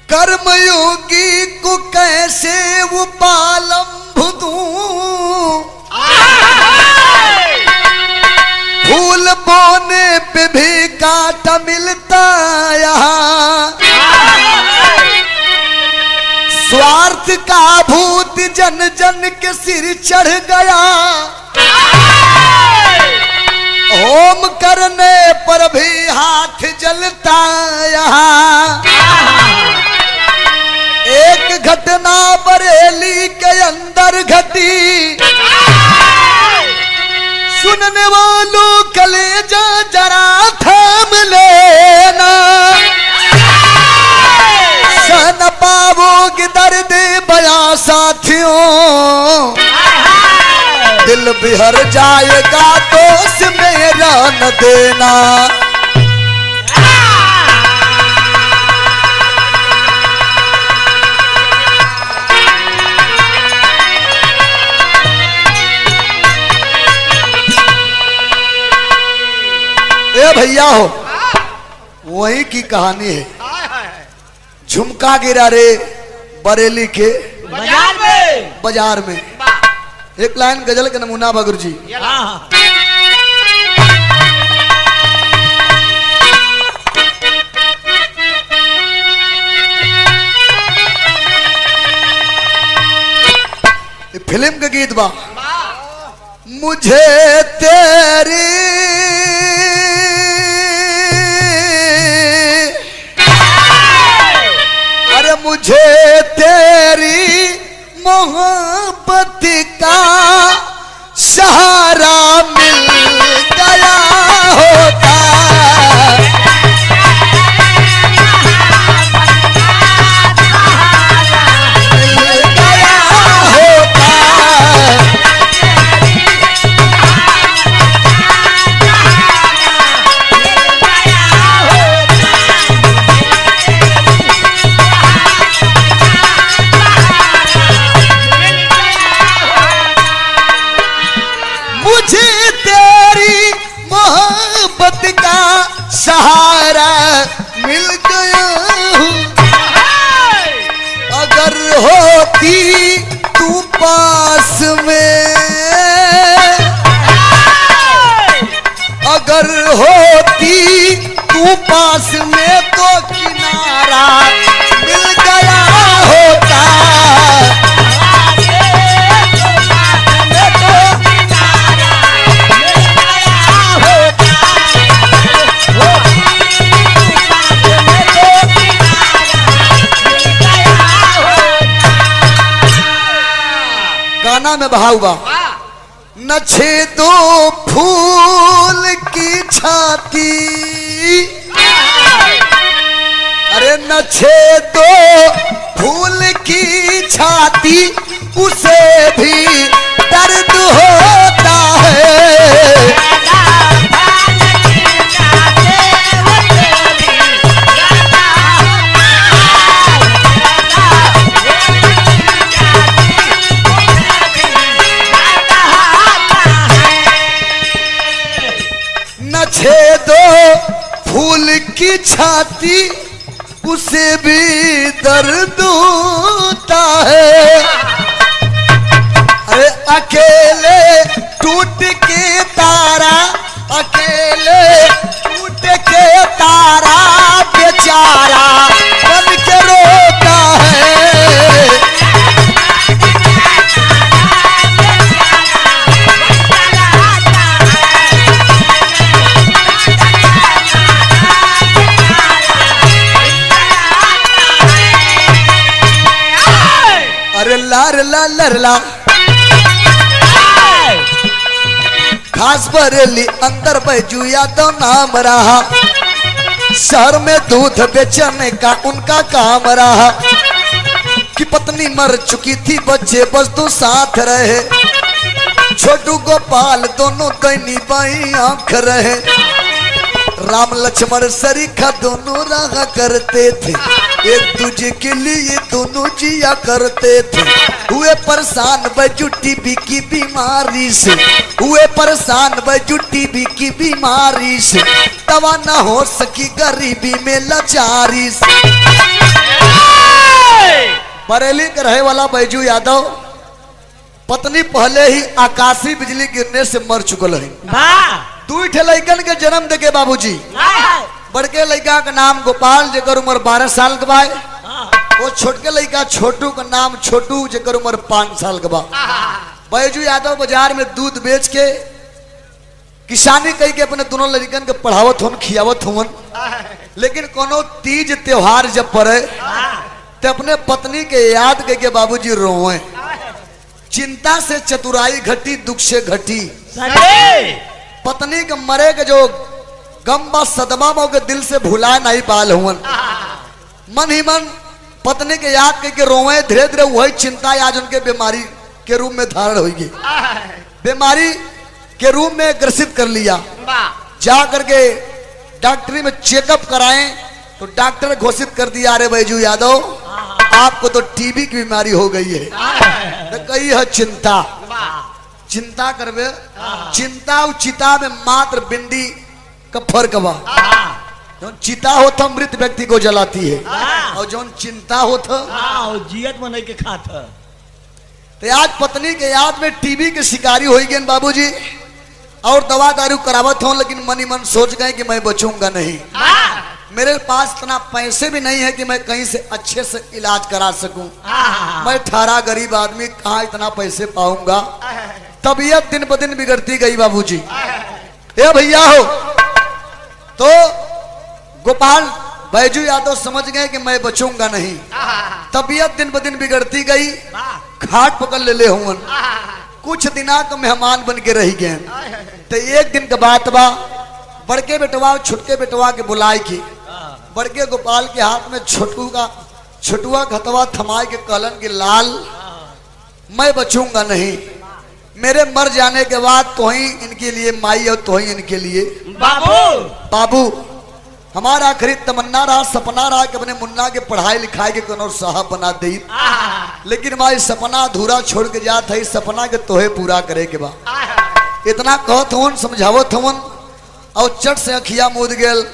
कर्मयोगी को कैसे उपालंब दूं, फूल बोने पे भी कांटा मिलता यहाँ, स्वार्थ का भूत जन जन के सिर चढ़ गया, होम करने पर भी हाथ जलता यहाँ। एक घटना बरेली के अंदर घटी, सुनने वालों कलेजा जरा थाम लेना, सह न पाओगे दर्द बया साथियों, दिल बिहर जाएगा दोस्त मेरा न देना। ए भैया हो, वही की कहानी है। झुमका गिरा रे बरेली के बाजार में। एक लाइन गजल का नमूना बगुर जी। फिल्म का गीत बा। मुझे तेरी मुझे तेरी मोहब्बत का सहारा मिल गया होता, मिल गया होता, सहारा मिल गया हूँ। अगर होती तू पास में, अगर होती तू पास में तो किनारा मिल गया होता, गाना में बहा हुआ। न छेदो फूल की छाती, अरे न छेदो फूल की छाती, उसे भी दर्द होता है। छेदो फूल की छाती, उसे भी दर्द होता है। अरे अकेले टूट के तारा, अकेले टूट के तारा बेचारा बन के रोता है। अरे लारला लरला खास बरेली अंदर बैजुया तो नाम रहा, शहर में दूध बेचने का उनका काम रहा, कि पत्नी मर चुकी थी बच्चे बस तो साथ रहे, छोटू गोपाल दोनों दैनी बाई आंख रहे, राम लक्ष्मण सरीखा दोनों रहा करते थे, एक दूजे के लिए दोनों जिया करते थे। हुए परेशान बैजू टीबी की बीमारी से, हुए परेशान बैजू टीबी की बीमारी से, दवा न हो सकी गरीबी में लाचारी से। बरेली के रहे वाला बैजू यादव पत्नी पहले ही आकाशीय बिजली गिरने से मर चुकल है। दू ठे लड़कन के जन्म दे के बाबूजी, बड़के लड़का का नाम गोपाल जेकर उम्र 12 साल के बा, वो छोटके लड़का छोटू का नाम छोटू जेकर उम्र 5 साल के बा। बैजू यादव बाजार में दूध बेच के किसानी कह के अपने दोनों लड़कन के पढ़ावत होन खियावत होन, लेकिन कोनो तीज त्योहार जब पड़े तो अपने पत्नी के याद कह के बाबूजी रोए। चिंता से चतुराई घटी, दुख से घटी। पत्नी के मरे के जो गम बा सदमा बा के दिल से भुला नहीं पाल हुन। मन ही मन पत्नी के याद कह के रोए। धीरे धीरे वही चिंता आज उनके बीमारी के रूप में धारण होगी। बीमारी के रूप में ग्रसित कर लिया। जा करके डॉक्टरी में चेकअप कराएं तो डॉक्टर ने घोषित कर दिया, अरे बैजू यादव आपको तो टीबी की बीमारी हो गई है। तो कही है चिंता, चिंता करवे। चिंता और चिता में मात्र बिंदी का फर्क बा। जो चिता होता मृत व्यक्ति को जलाती है और जो चिंता होता जियत बने के खात। तो आज पत्नी के याद में टीबी के शिकारी हो गए बाबूजी और दवा दारू करावत हो, लेकिन मन ही मन सोच गए कि मैं बचूंगा नहीं। मेरे पास इतना पैसे भी नहीं है कि मैं कहीं से अच्छे से इलाज करा सकूं। मैं ठारा गरीब आदमी कहाँ इतना पैसे पाऊंगा। तबीयत दिन ब दिन बिगड़ती गई बाबूजी। ए भैया हो तो गोपाल बैजू यादव समझ गए कि मैं बचूंगा नहीं। तबीयत दिन ब दिन बिगड़ती गई, खाट पकड़ ले हुन। कुछ दिना तो मेहमान बन के रह गए। तो एक दिन के बात बा, बड़के बेटवा और छोटके बेटवा के बुलाए की। बड़के गोपाल के हाथ में छोटुआ घतवा थमाए के कहलन के लाल मैं बचूंगा नहीं। मेरे मर जाने के बाद तो ही इनके लिए माई और तो ही इनके लिए बाबू। हमारा आखिरी तमन्ना रहा, सपना रहा कि अपने मुन्ना के पढ़ाई लिखाई के कोनो साहब बना दे, लेकिन माई सपना अधूरा छोड़ के जात है। सपना के तोहे पूरा करे के बा। इतना कहत हूं, समझावत हूं और चट से अखिया मूद गेल।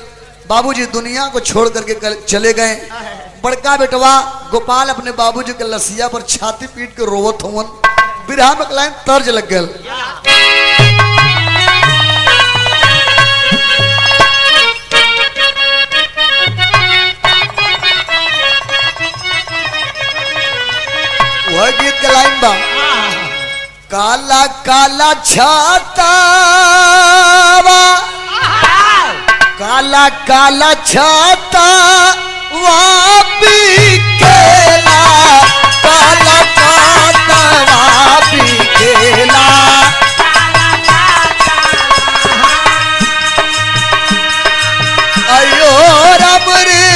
बाबूजी दुनिया को छोड़ करके चले गए। बड़का बेटवा गोपाल अपने बाबूजी के लसिया पर छाती पीट के रोवत हूं। बिरहा में लाइन तर्ज लग गल। वह गीत के लाइन बा, काला काला छाता काला काला छाता वापी केला, काला छाता वापी केला। अयो रब रे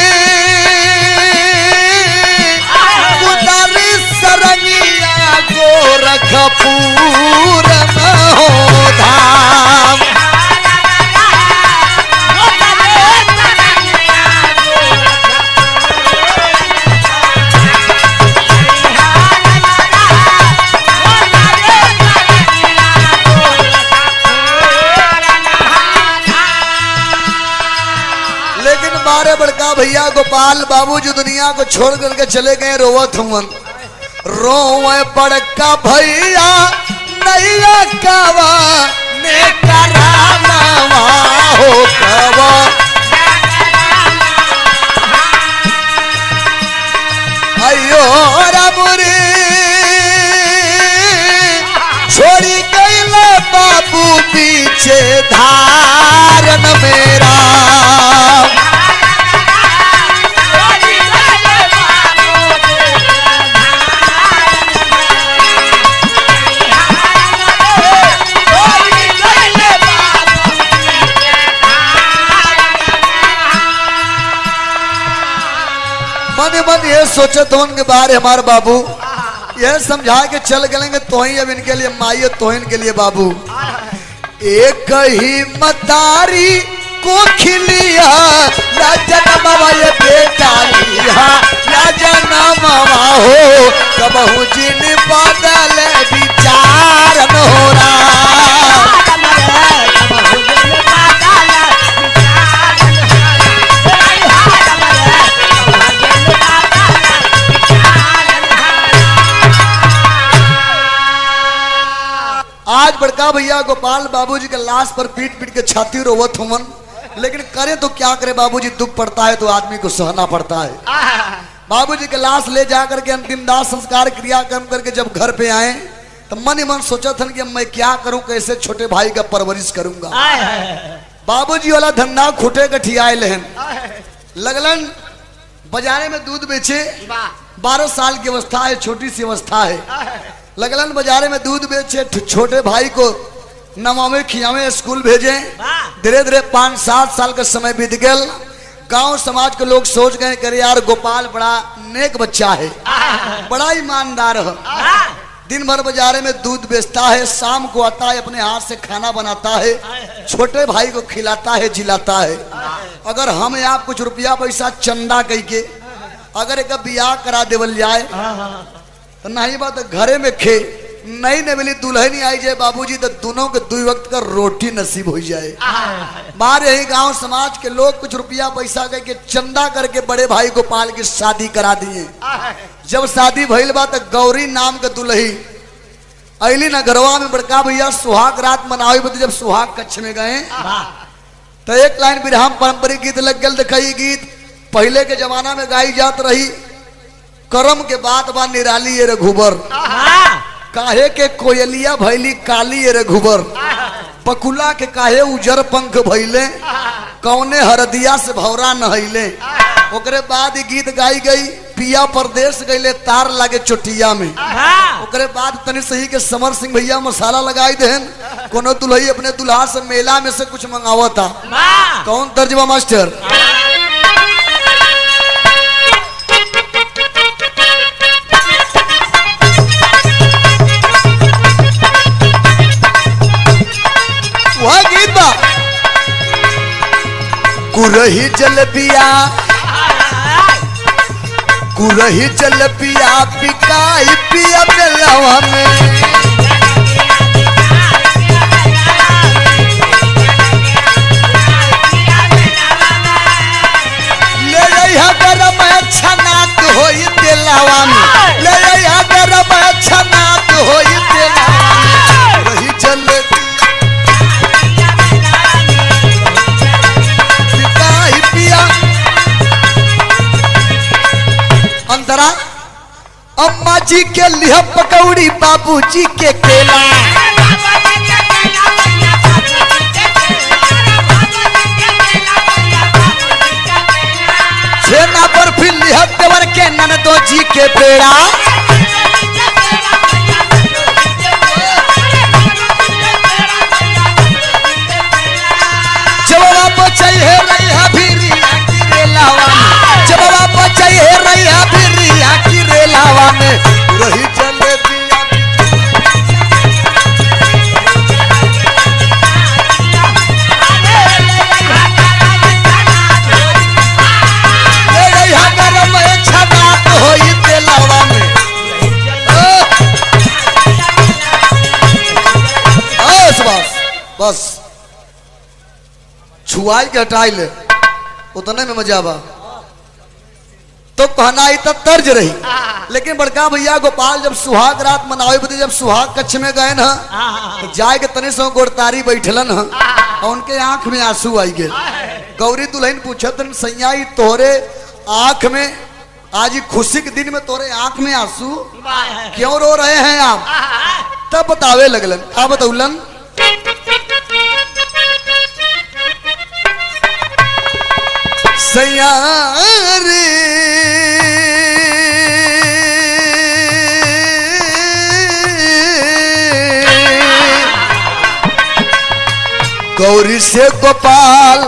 उतारी सरंगिया गोरखपुर न हो धाम। बड़का भैया गोपाल बाबू जो दुनिया को छोड़ करके चले गए रोवत हुन। रोवे बड़का भैया नैया कावा ने करावा हो कावा। अयो रब रे छोड़ी गईले बाबू पीछे धारन मेरा। मन ये सोचे तो उनके बारे हमारे बाबू यह समझा के चल गएंगे तो ही अब इनके लिए माई है तो ही इनके लिए बाबू। एक ही मतारी को खिलिया या जन्मवा ये बेटा लिया या जन्मवा हो कबहू जिन बदल विचार हो रहा। बड़का भैया गोपाल बाबूजी के लाश पर पीट पीट के छाती रोवत हुमन, लेकिन करे तो क्या करे बाबूजी, दुख पड़ता है तो आदमी को सहना पड़ता है। बाबूजी के लाश ले जा करके अंतिम दाह संस्कार क्रियाक्रम करके जब घर पे आए तो मन ही मन सोचा था कि मैं क्या करूं, कैसे छोटे भाई का परवरिश करूंगा। बाबूजी वाला धंधा खुटे गठियाए लहन लगलन, बाजारे में दूध बेचे, 12 साल की अवस्था है, छोटी सी अवस्था है। लगलन बाजारे में दूध बेचे, छोटे भाई को नमावे खियावे, स्कूल भेजे। धीरे धीरे 5-7 साल का समय बीत गया। गांव समाज के लोग सोच गए करे यार गोपाल बड़ा नेक बच्चा है, बड़ा ईमानदार है, दिन भर बाजारे में दूध बेचता है, शाम को आता है अपने हाथ से खाना बनाता है, छोटे भाई को खिलाता है, जिलाता है। अगर हम आप कुछ रुपया पैसा चंदा कह के अगर एक बियाह करा देवल जाए तो नहीं बात घरे में खे नहीं ने मिली दुल्हन आई जाए बाबूजी तो दोनों के 2 वक्त का रोटी नसीब हो जाए। बाहर यही गांव समाज के लोग कुछ रुपया पैसा कह के चंदा करके बड़े भाई गोपाल की शादी करा दिए। जब शादी भइल बा तो गौरी नाम के दुल्ही अली नगरवा में बड़का भैया सुहाग रात मनावे बदे जब सुहाग कच्छ में गए तो एक लाइन बिरहम पारंपरिक गीत लग गल। देखिए गीत पहले के जमाना में गाई जात रही, करम के बात बा निराली ये रघुबर, काहे के कोयलिया भैली काली ये रघुबर, बकुला के काहे उजर पंख भैले, कौने हरदिया से भौरा नहैले। ओकरे बाद गीत गाई गई, पिया परदेश गईले तार लागे चोटिया में। ओकरे बाद तनी सही के समर सिंह भैया मसाला लगाई देहन, कोनो दुल्ही अपने दुल्हा से मेला में से कुछ मंगावा था। कौन तर्जमा मास्टर? वह गीत बा कुरही जल पिया, कुरही जल पिया पिकाई पिया बेलवा में, ले रहा गरम छनात होई तेलावा में, ले रहा गरम छनात होई तेलावा में, कुरही जल अंतरा। अम्मा जी के लिए पकौड़ी, बाबू जी के केला, छेना बर्फी लिया देवर के ननदो जी के पेड़ा, जब आप चाहिए रैया भिरिया की रेलावा में, जब आप चाहिए रैया भिरिया की रेलावा में, रही जलेबिया ले रैया गरम छनात होई तेलावा में। बस छुआई के हटाई ले उतने में मजा बा। तो कहनाई तब तर्ज रही, लेकिन बड़का भैया गोपाल जब सुहाग रात मनावे बदे जब सुहाग कच्छ में गए न तो जाए के तने सो गोड़तारी बैठलन ह और उनके आंख में आंसू आई गए। गौरी दुल्हन पूछतन सैयाई तोहरे आंख में आज खुशी के दिन में तोरे आंख में आंसू क्यों रो रहे हैं आप? तब बतावे लगलन। क्या बतौलन? सैयारी गौरी से गोपाल,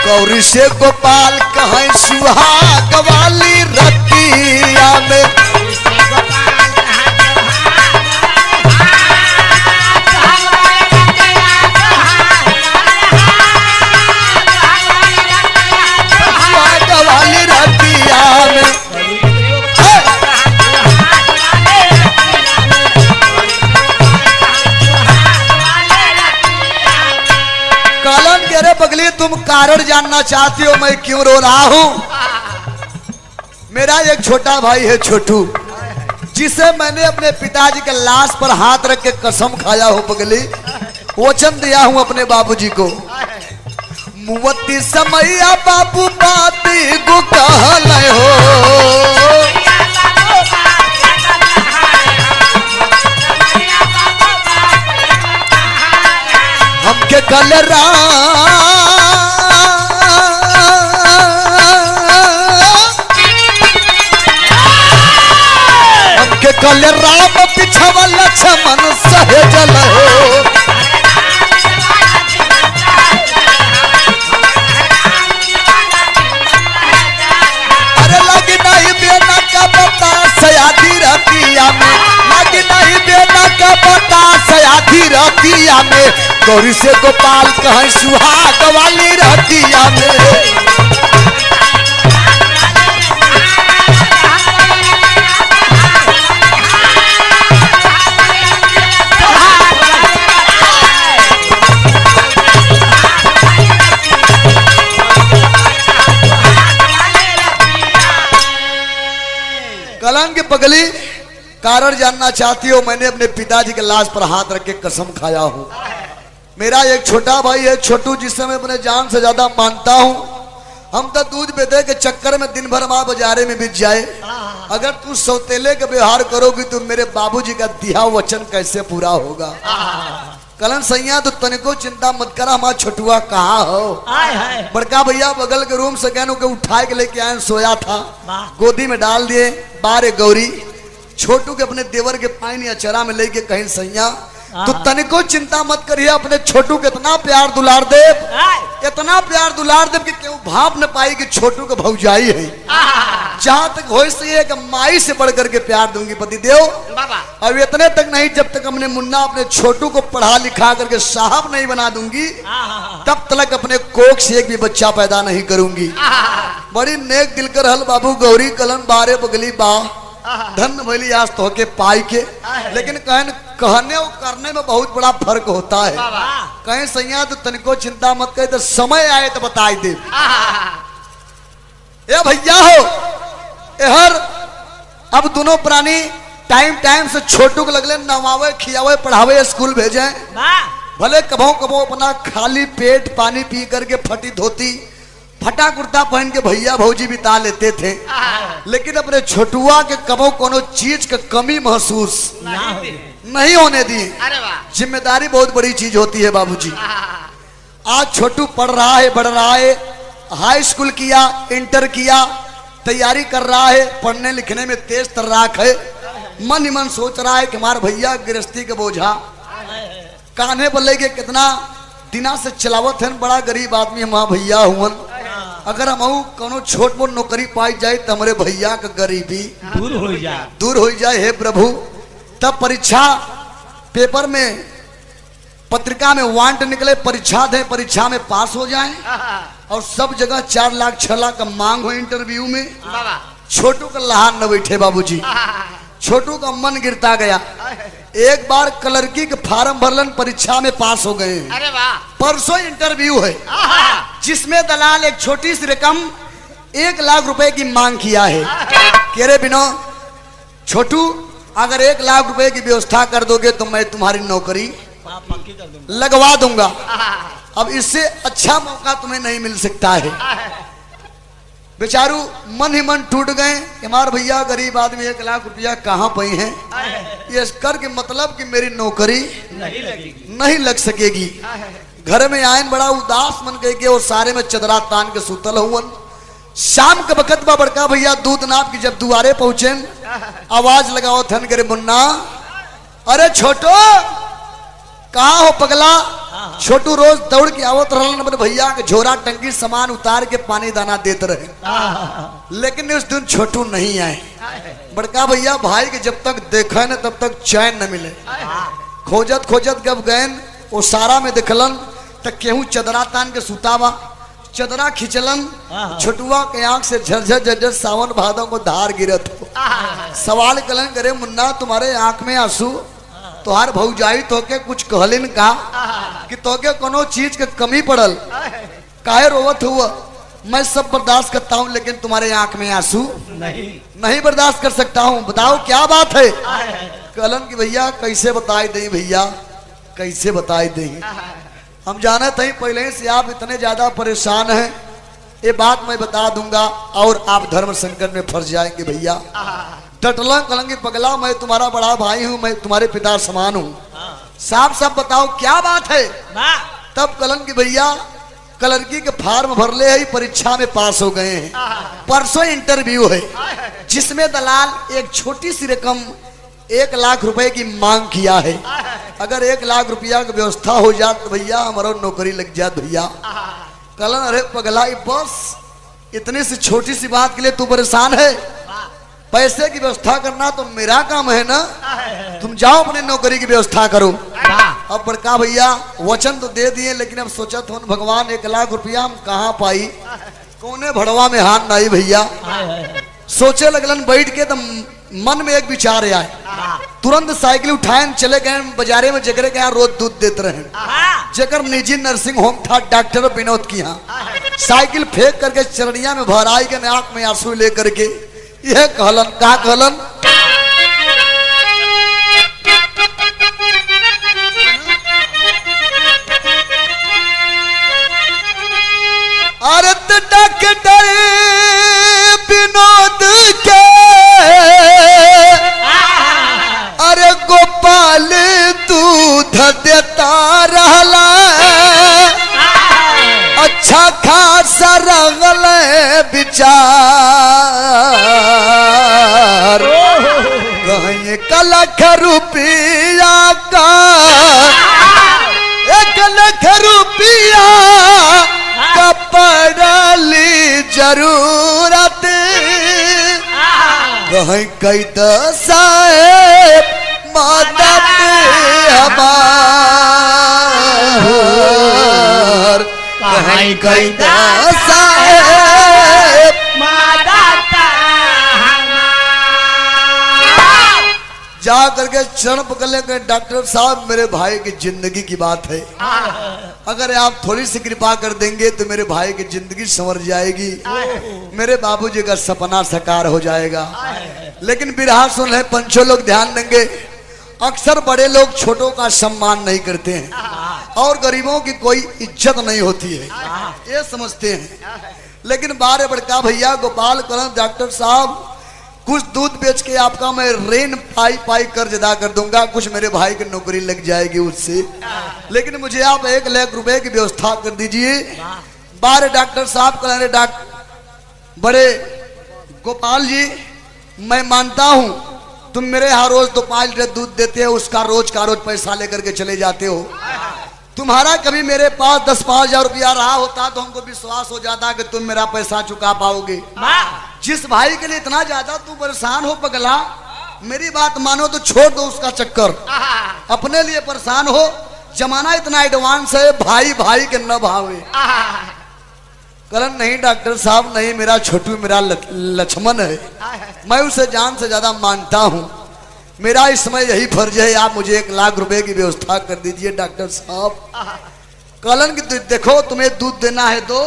गौरी से गोपाल कहीं सुहाग वाली रतिया में, सुहाग वाली रतिया में कालन के रे पगली तुम कारण जानना चाहती हो मैं क्यों रो रहा हूं? मेरा एक छोटा भाई है छोटू, जिसे मैंने अपने पिताजी के लाश पर हाथ रख के कसम खाया हो पगली, वचन दिया हूं अपने बाबूजी को। मुवत्ती समैया बाबू बाती गु कहल हो, हमके कल हमके कल राम पिछवल छमन सहजल हो। सयाधी रतिया में लगी नहीं बेटा का बता, सयाधी रतिया में गौरी से गोपाल कहीं सुहाग वाली रतिया में। कलंक पगली कारण जानना चाहती हो, मैंने अपने पिताजी के लाश पर हाथ रख के कसम खाया हूं। मेरा एक छोटा भाई है छोटू, जिससे मैं अपने जान से ज्यादा मानता हूं। हम तो दूध बेचे के चक्कर में दिन भर माँ बाजारे में बीत जाए। अगर तू सौतेले का व्यवहार करोगी तो मेरे बाबूजी का दिया वचन कैसे पूरा होगा। कलन सैया तो तनिको चिंता मत करा, हमारा छोटुआ कहाँ हो। बड़का भैया बगल के रूम से कहने के उठाए के लेके आए, सोया था, गोदी में डाल दिए। बारे गौरी छोटू के अपने देवर के पानी अचरा में लेके कहीं सैया तो तनिको चिंता मत करिए, अपने छोटू के इतना प्यार दुलार दे, इतना प्यार दुलार दे कि केहू भाप न पाई कि छोटू के भौजाई है। जहां तक हो सके कि माई से बढ़ करके प्यार दूंगी पति देव। अब इतने तक नहीं, जब तक हमने मुन्ना अपने छोटू को पढ़ा लिखा करके साहब नहीं बना दूंगी तब तक अपने कोख से एक भी बच्चा पैदा नहीं करूंगी। बड़ी नेक दिल कर हल बाबू गौरी कलन बारे बगली बा धन भली आज तो के पाई के, लेकिन कहने और करने में बहुत बड़ा फर्क होता है। कहीं सैया तो तनिको चिंता मत करे, तो समय आए तो बताई दे। ए भैया हो हर अब दोनों प्राणी टाइम टाइम से छोटू को लगले नवावे खियावे पढ़ावे स्कूल भेजे। भले कभो कभो अपना खाली पेट पानी पी करके फटी धोती फटा कुर्ता पहन के भैया भौजी बिता लेते थे, लेकिन अपने छोटुआ के कबो कोनो चीज का कमी महसूस नहीं होने दी। जिम्मेदारी बहुत बड़ी चीज होती है बाबूजी। आज छोटू पढ़ रहा है, बढ़ रहा है, हाई स्कूल किया, इंटर किया, तैयारी कर रहा है, पढ़ने लिखने में तेज तर्राक है। मन ही मन सोच रहा है कि हमारे भैया गृहस्थी का बोझा कान्हे पर लेके कितना दिना से चलावत है, बड़ा गरीब आदमी हमारा भैया हुआ। अगर हम कोनो छोट मोट नौकरी पाई जाए तो हमारे भैया का गरीबी दूर हो जाए। हे प्रभु, तब परीक्षा पेपर में पत्रिका में वांट निकले, परीक्षा दे, परीक्षा में पास हो जाए और सब जगह 4 लाख 6 लाख का मांग हो इंटरव्यू में। छोटू का लहान न बैठे बाबूजी, छोटू का मन गिरता गया। एक बार क्लर्की के फार्म भरलन, परीक्षा में पास हो गए। अरे वाह, परसों इंटरव्यू है जिसमें दलाल एक छोटी सी रकम 1 लाख रुपए की मांग किया है। कह रहे बिनो छोटू, अगर 1 लाख रुपए की व्यवस्था कर दोगे तो मैं तुम्हारी नौकरी लगवा दूंगा। अब इससे अच्छा मौका तुम्हें नहीं मिल सकता है। बेचारू मन ही मन टूट गए। हमारे भैया गरीब आदमी 1 लाख रुपया कहाँ पे हैं, ये कर के मतलब कि मेरी नौकरी नहीं लग सकेगी। घर में आयन बड़ा उदास मन के और सारे में चदरा तान के सुतल हुवन। शाम के वक्त बा बड़का भैया दूध नाप की जब दुआरे पहुंचे, आवाज लगाओ थन करे मुन्ना, अरे छोटो कहाँ हो पगला। छोटू रोज दौड़ के आवत रहलन, अपने भैया के झोरा टंकी सामान उतार के पानी दाना देते रहे, लेकिन उस दिन छोटू नहीं आए। बड़का भैया भाई के जब तक देखे न तब तक चैन न मिले। खोजत खोजत जब गए वो सारा में देखलन तक केहू चदरा तान के सुतावा, चदरा खिंचलन, छोटुआ के आंख से झरझर झरझर सावन भादों को धार गिरत हो। सवाल कलन करे, मुन्ना तुम्हारे आंख में आंसू, तुहार भौजाई तोके कुछ कहलिन का कि तोके कोनो चीज के कमी पड़ल, काहे रोवत हुआ। मैं सब बर्दाश्त करता हूँ, लेकिन तुम्हारे आंख में आंसू नहीं नहीं बर्दाश्त कर सकता हूँ। बताओ क्या बात है। कहलन कि भैया कैसे बताई दे भैया, कैसे बताई दे। हम जाने थे पहले से आप इतने ज्यादा परेशान हैं, ये बात मैं बता दूंगा और आप धर्म संकट में फंस जाएंगे भैया। डटला कलंगी पगला, मैं तुम्हारा बड़ा भाई हूँ, मैं तुम्हारे पिता समान हूँ, साफ साफ बताओ क्या बात है। तब कलन की भैया कलरकी के फार्म भर ले है, परीक्षा में पास हो गए हैं, परसों इंटरव्यू है जिसमें दलाल एक छोटी सी रकम 1 लाख रुपए की मांग किया है। अगर 1 लाख रुपया की व्यवस्था हो जात तो भैया हमारा नौकरी लग जात भैया। कलन अरे पगला, बस इतनी सी छोटी सी बात के लिए तू परेशान है? पैसे की व्यवस्था करना तो मेरा काम है ना, तुम जाओ अपनी नौकरी की व्यवस्था करो। अब बड़का भैया वचन तो दे दिए, लेकिन अब सोचा तो भगवान 1 लाख रुपया हम कहाँ पाई, कोने भड़वा में हाथ नहीं भैया। सोचे लगलन बैठ के, तो मन में एक विचार आए, तुरंत साइकिल उठाए चले गए बाजारे में, जगरे के यहाँ रोज दूध देते रहे, जगर निजी नर्सिंग होम था डॉक्टर विनोद की यहाँ। साइकिल फेंक करके चरनिया में भराई के आंख में आंसू लेकर के यह कहलन, का कहलन, अरे डॉक्टर विनोद के, अरे गोपाल दूध देता रहला, अच्छा खासा रगल विचार, कहीं 1 लाख रुपया का, 1 लाख रुपया का पड़ली जरूरत, कहीं कई दसाए मदद हमार, कहीं कई दसाए जा करके चरण पकड़ लेंगे। डॉक्टर साहब मेरे भाई की जिंदगी की बात है, अगर आप थोड़ी सी कृपा कर देंगे तो मेरे भाई की जिंदगी संवर जाएगी, मेरे बाबूजी का सपना साकार हो जाएगा। लेकिन बिरहा सुन है पंचों लोग ध्यान देंगे, अक्सर बड़े लोग छोटों का सम्मान नहीं करते हैं और गरीबों की कोई इज्जत नहीं होती है, ये समझते हैं। लेकिन बारे बड़का भैया गोपाल करण, डॉक्टर साहब कुछ दूध बेच के आपका मैं रेन पाई कर्ज अदा कर दूंगा, कुछ मेरे भाई की नौकरी लग जाएगी उससे, लेकिन मुझे आप 1 लाख रुपए की व्यवस्था कर दीजिए। बारे डॉक्टर साहब कह रहे, बड़े गोपाल जी मैं मानता हूं तुम मेरे यहाँ रोज 2 लीटर दूध देते हो, उसका रोज का रोज पैसा लेकर के चले जाते हो। तुम्हारा कभी मेरे पास 10-5 हजार रुपया रहा होता तो हमको विश्वास हो जाता कि तुम मेरा पैसा चुका पाओगे। जिस भाई के लिए इतना ज्यादा तू परेशान हो पगला, मेरी बात मानो तो छोड़ दो उसका चक्कर, अपने लिए परेशान हो। जमाना इतना एडवांस है, भाई भाई के न भावे। करण नहीं डॉक्टर साहब नहीं, मेरा छोटू मेरा लक्ष्मण है, मैं उसे जान से ज्यादा मानता हूँ, मेरा इस समय यही फर्ज है, आप मुझे 1 लाख रुपए की व्यवस्था कर दीजिए डॉक्टर साहब। कलन की देखो तुम्हें दूध देना है दो,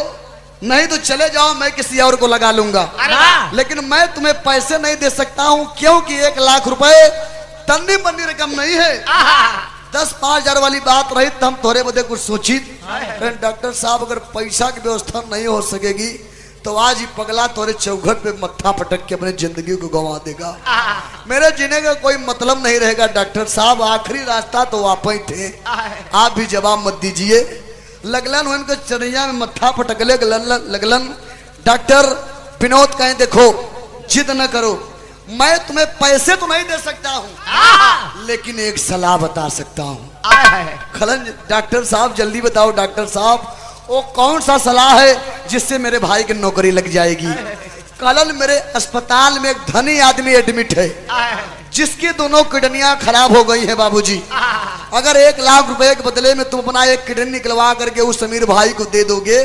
नहीं तो चले जाओ, मैं किसी और को लगा लूंगा, लेकिन मैं तुम्हें पैसे नहीं दे सकता हूँ, क्योंकि 1 लाख रुपए तन्नी बन्नी रकम नहीं है। 10-5 हजार वाली बात रही तो हम थोड़े बदे कुछ सोची। डॉक्टर साहब अगर पैसा की व्यवस्था नहीं हो सकेगी तो आज ही पगला तोरे चौखट पे मत्था पटक के अपनी जिंदगी को गंवा देगा, मेरे जीने का कोई मतलब नहीं रहेगा। डॉक्टर साहब आखिरी रास्ता तो आप ही थे, आप भी जवाब मत दीजिए। लगलन उनके चढ़ैया में मत्था पटकले लगलन। डॉक्टर विनोद कहें देखो जिद न करो, मैं तुम्हें पैसे तो नहीं दे सकता हूँ, लेकिन एक सलाह बता सकता हूँ। खलन डॉक्टर साहब जल्दी बताओ डॉक्टर साहब, वो कौन सा सलाह है जिससे मेरे भाई की नौकरी लग जाएगी। कल मेरे अस्पताल में एक धनी आदमी एडमिट है जिसकी दोनों किडनियां खराब हो गई है बाबूजी। अगर 1 लाख रुपए के बदले में तुम अपना एक किडनी निकलवा करके उस समीर भाई को दे दोगे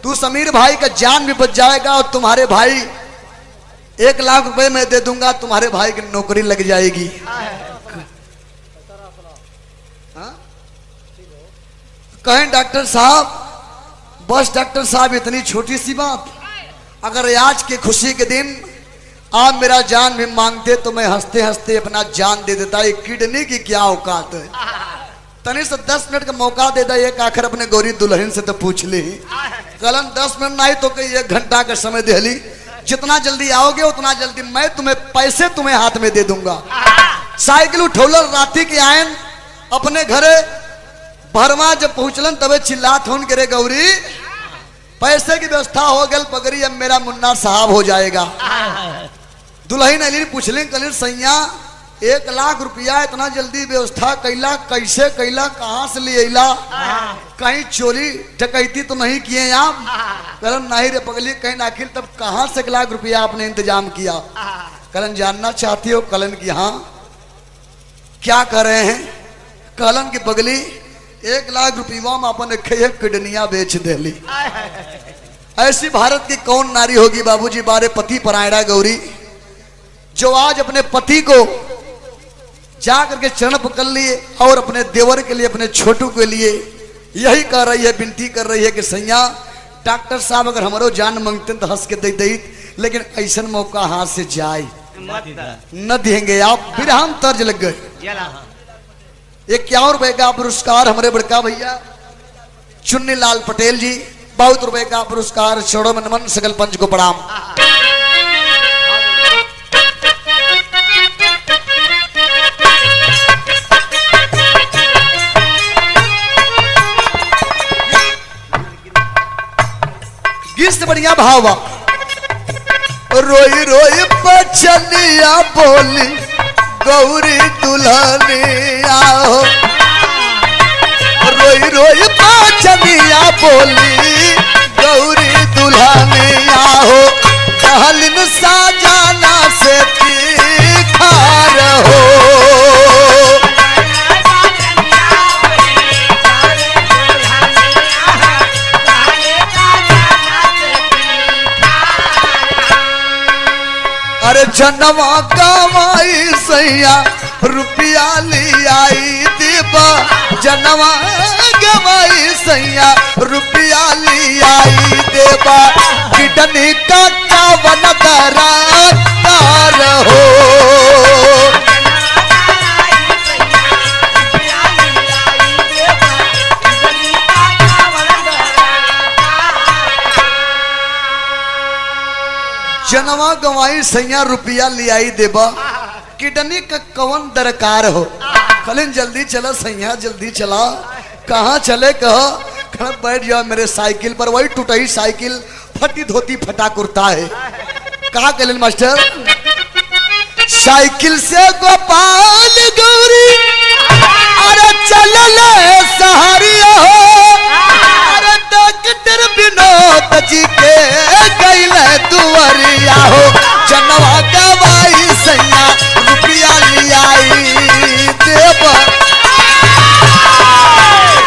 तो समीर भाई का जान भी बच जाएगा और तुम्हारे भाई 1 लाख रुपए मैं दे दूंगा, तुम्हारे भाई की नौकरी लग जाएगी। कहें डॉक्टर साहब बस डॉक्टर साहब इतनी छोटी सी बात, अगर आज के खुशी के दिन आप मेरा जान भी मांगते तो मैं हंसते हंसते अपना जान दे देता। ये किडनी की क्या औकात है। तनी से 10 मिनट का मौका दे दा, एक आखिर अपने गौरी दुल्हन से तो पूछ ली। कलन 10 मिनट नहीं तो कहीं 1 घंटा का समय दे ली। जितना जल्दी आओगे उतना जल्दी मैं तुम्हें पैसे तुम्हें हाथ में दे दूंगा। साइकिल उठौलर राती के आयन अपने घरे भरवा जब पहुंचलन तबे चिल्लात होन करे गौरी पैसे की व्यवस्था हो गल पगड़ी, अब मेरा मुन्ना साहब हो जाएगा। दुल्हन अली पूछले कलिर सैया 1 लाख रुपया इतना जल्दी व्यवस्था कैला, कैसे कैला, कहाँ से ले अला, कहीं चोरी डकैती तो नहीं किए आप? कलन नहीं रे पगली, कहीं आखिर तब कहाँ से 1 लाख रुपया आपने इंतजाम किया? कलन जानना चाहती हो? कलन की हाँ। क्या कर रहे हैं? कलन की पगली 1 लाख रुपया में अपन किडनिया बेच देली। ऐसी भारत की कौन नारी होगी बाबूजी बारे पति परायणा गौरी, जो आज अपने पति को जा करके चरण पकड़ लिए और अपने देवर के लिए, अपने छोटू के लिए यही कर रही है, विनती कर रही है कि सैया डॉक्टर साहब अगर हमारो जान मांगते तो हंस के दे दी, लेकिन ऐसा मौका हाथ से जाए न देंगे आप। फिर हम तर्ज लग गए। 51 रुपए का पुरस्कार हमारे बड़का भैया चुन्नी लाल पटेल जी, बहुत रुपए का पुरस्कार, छोड़ो मन मन सकल पंच को प्रणाम। गीत से बढ़िया भावा, रोई रोई पचलिया बोली गौरी दुल्हनिया हो, रोई रोई पचलिया बोली गौरी दुल्हनिया हो, कहलिन साजाना से तीखार हो। अरे जनवा कमाई सैया रुपया लियाई देबा, जनवा कमाई सैया रुपया लियाई देबा, किडनी का कावन दरार हो। जनवा गवाई सैया रुपया लियाई देबा, किडनी का कवन दरकार हो। कलिन जल्दी चला सैया जल्दी चला। कहाँ चले कहो? कह बैठ जाओ मेरे साइकिल पर, वही टूटी साइकिल, फटी धोती फटा कुर्ता है। कहा कलिन मास्टर? साइकिल से गोपाल गौरी अरे चल ले सहारिया हो, अरे डॉक्टर विनोद जी के गैल दुवरिया हो, जनवा गवाई सैया रुपया लियाई देबा,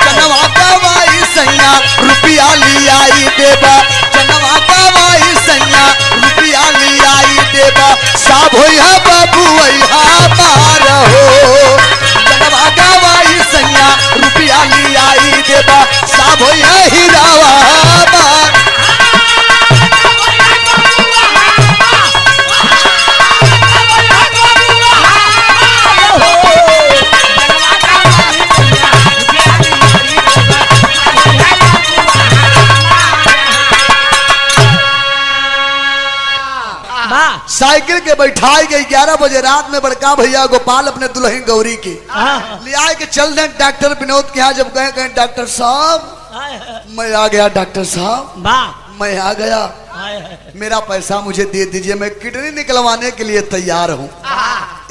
जनवा गवाई सैया रुपया लियाई देबा, जनवा गवाई सैया रुपया लियाई देबा, साब होइहा बाबू वैहा पार हो, जनवा गवाई सैया रुपया लियाई देबा, साब होइहा हीरावा पार। साइकिल के बैठाई गई 11 बजे रात में बड़का भैया गोपाल अपने दुल्हन गौरी की ले आए के चल दें डॉक्टर विनोद के यहाँ। जब गए कहें डॉक्टर साहब मैं आ गया, डॉक्टर साहब मैं आ गया, मेरा पैसा मुझे दे दीजिए, मैं किडनी निकलवाने के लिए तैयार हूँ।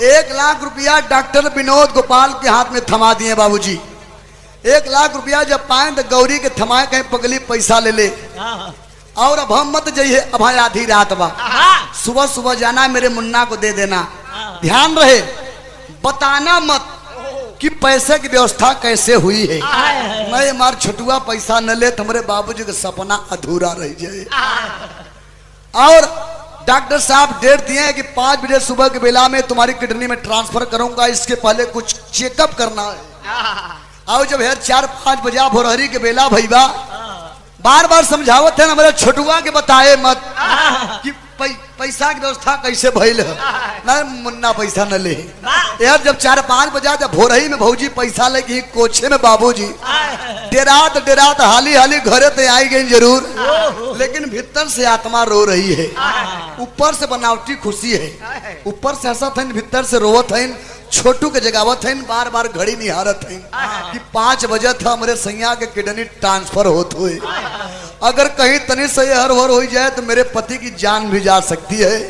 1 लाख रुपया डॉक्टर विनोद गोपाल के हाथ में थमा दिए बाबूजी। 1 लाख रुपया जब पाए तो गौरी के थमाए कहीं पगली पैसा ले ले, और अब हम मत जाइए, अब आधी रात बा, सुबह सुबह जाना है, मेरे मुन्ना को दे देना, ध्यान रहे, बताना मत कि पैसे की व्यवस्था कैसे हुई है। मैं हमार छोटुआ पैसा न ले तो हमारे बाबूजी का सपना अधूरा रह जाए। और डॉक्टर साहब डेट दिए हैं कि 5 बजे सुबह के बेला में तुम्हारी किडनी में ट्रांसफर करूंगा, इसके पहले कुछ चेकअप करना है। और जब है 4-5 बजे भोरहरी के बेला भैया बार बार समझावत है ना मेरे छोटुआ के बताए मत कि पैसा की व्यवस्था कैसे भइल है ना मुन्ना पैसा न ले यार। जब 4-5 बजा जब भोरही में भौजी पैसा लेके कोछे में बाबूजी डेरात हाली हाली घरे ते आई गई जरूर, लेकिन भीतर से आत्मा रो रही है। ऊपर से बनावटी खुशी है, ऊपर से हंसत है, भीतर से रोवत है। छोटू के जगावत है, बार बार घड़ी निहारत है कि 5 बजे था मेरे सैया के किडनी ट्रांसफर होत हुए। अगर कहीं तनी से हर हर हो जाए तो मेरे पति की जान भी जा सकती है,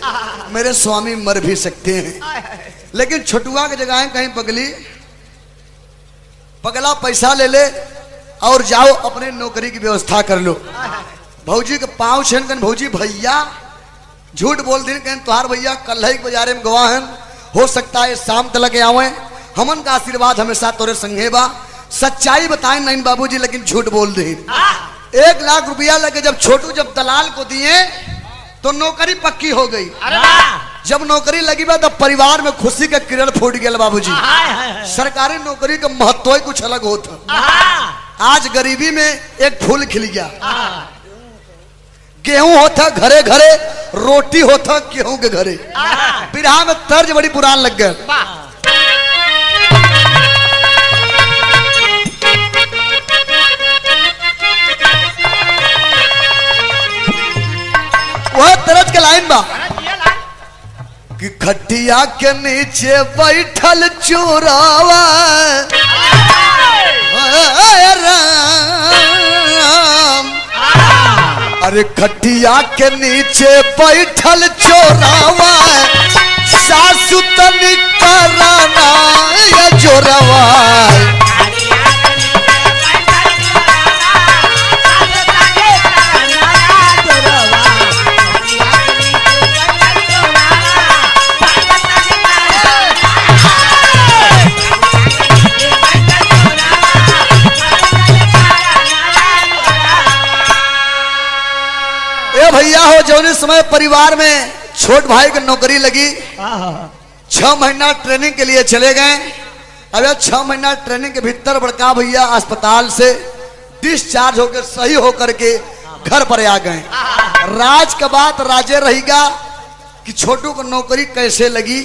मेरे स्वामी मर भी सकते हैं। लेकिन छोटुआ के जगह कहीं पगला पैसा ले ले और जाओ अपने नौकरी की व्यवस्था कर लो। भौजी के पाँव छेन कन भौजी भैया झूठ बोल दिन कहीं तुहार भैया कल ही बाजारे में गवाह हैं, हो सकता है शाम तक आवे। हमन का आशीर्वाद हमेशा तोरे संगे बा। सच्चाई बताए नहीं बाबूजी, लेकिन झूठ बोल दे। 1 लाख रुपया लगे जब छोटू जब दलाल को दिए तो नौकरी पक्की हो गई। जब नौकरी लगी बा तब परिवार में खुशी का किरण फूट गया बाबूजी। सरकारी नौकरी का महत्व ही कुछ अलग होता। आज गरीबी में एक फूल खिल गया। गेहूं होता घरे घरे, रोटी होता गेहूं के घरे। बिरहा में तर्ज बड़ी पुरान लग गया। वह तरज के लाइन बा कि खटिया के नीचे बैठल चोरावा राम। अरे खटिया के नीचे बैठल चोरावा, सासु तनी कराना ये जोरावा। भैया हो जौने समय परिवार में छोट भाई की नौकरी लगी, 6 महीना ट्रेनिंग के लिए चले गए। अब 6 महीना ट्रेनिंग के भीतर बड़का भैया अस्पताल से डिस्चार्ज होकर सही होकर के घर पर आ गए। राज का बात राजे रहेगा कि छोटू को नौकरी कैसे लगी।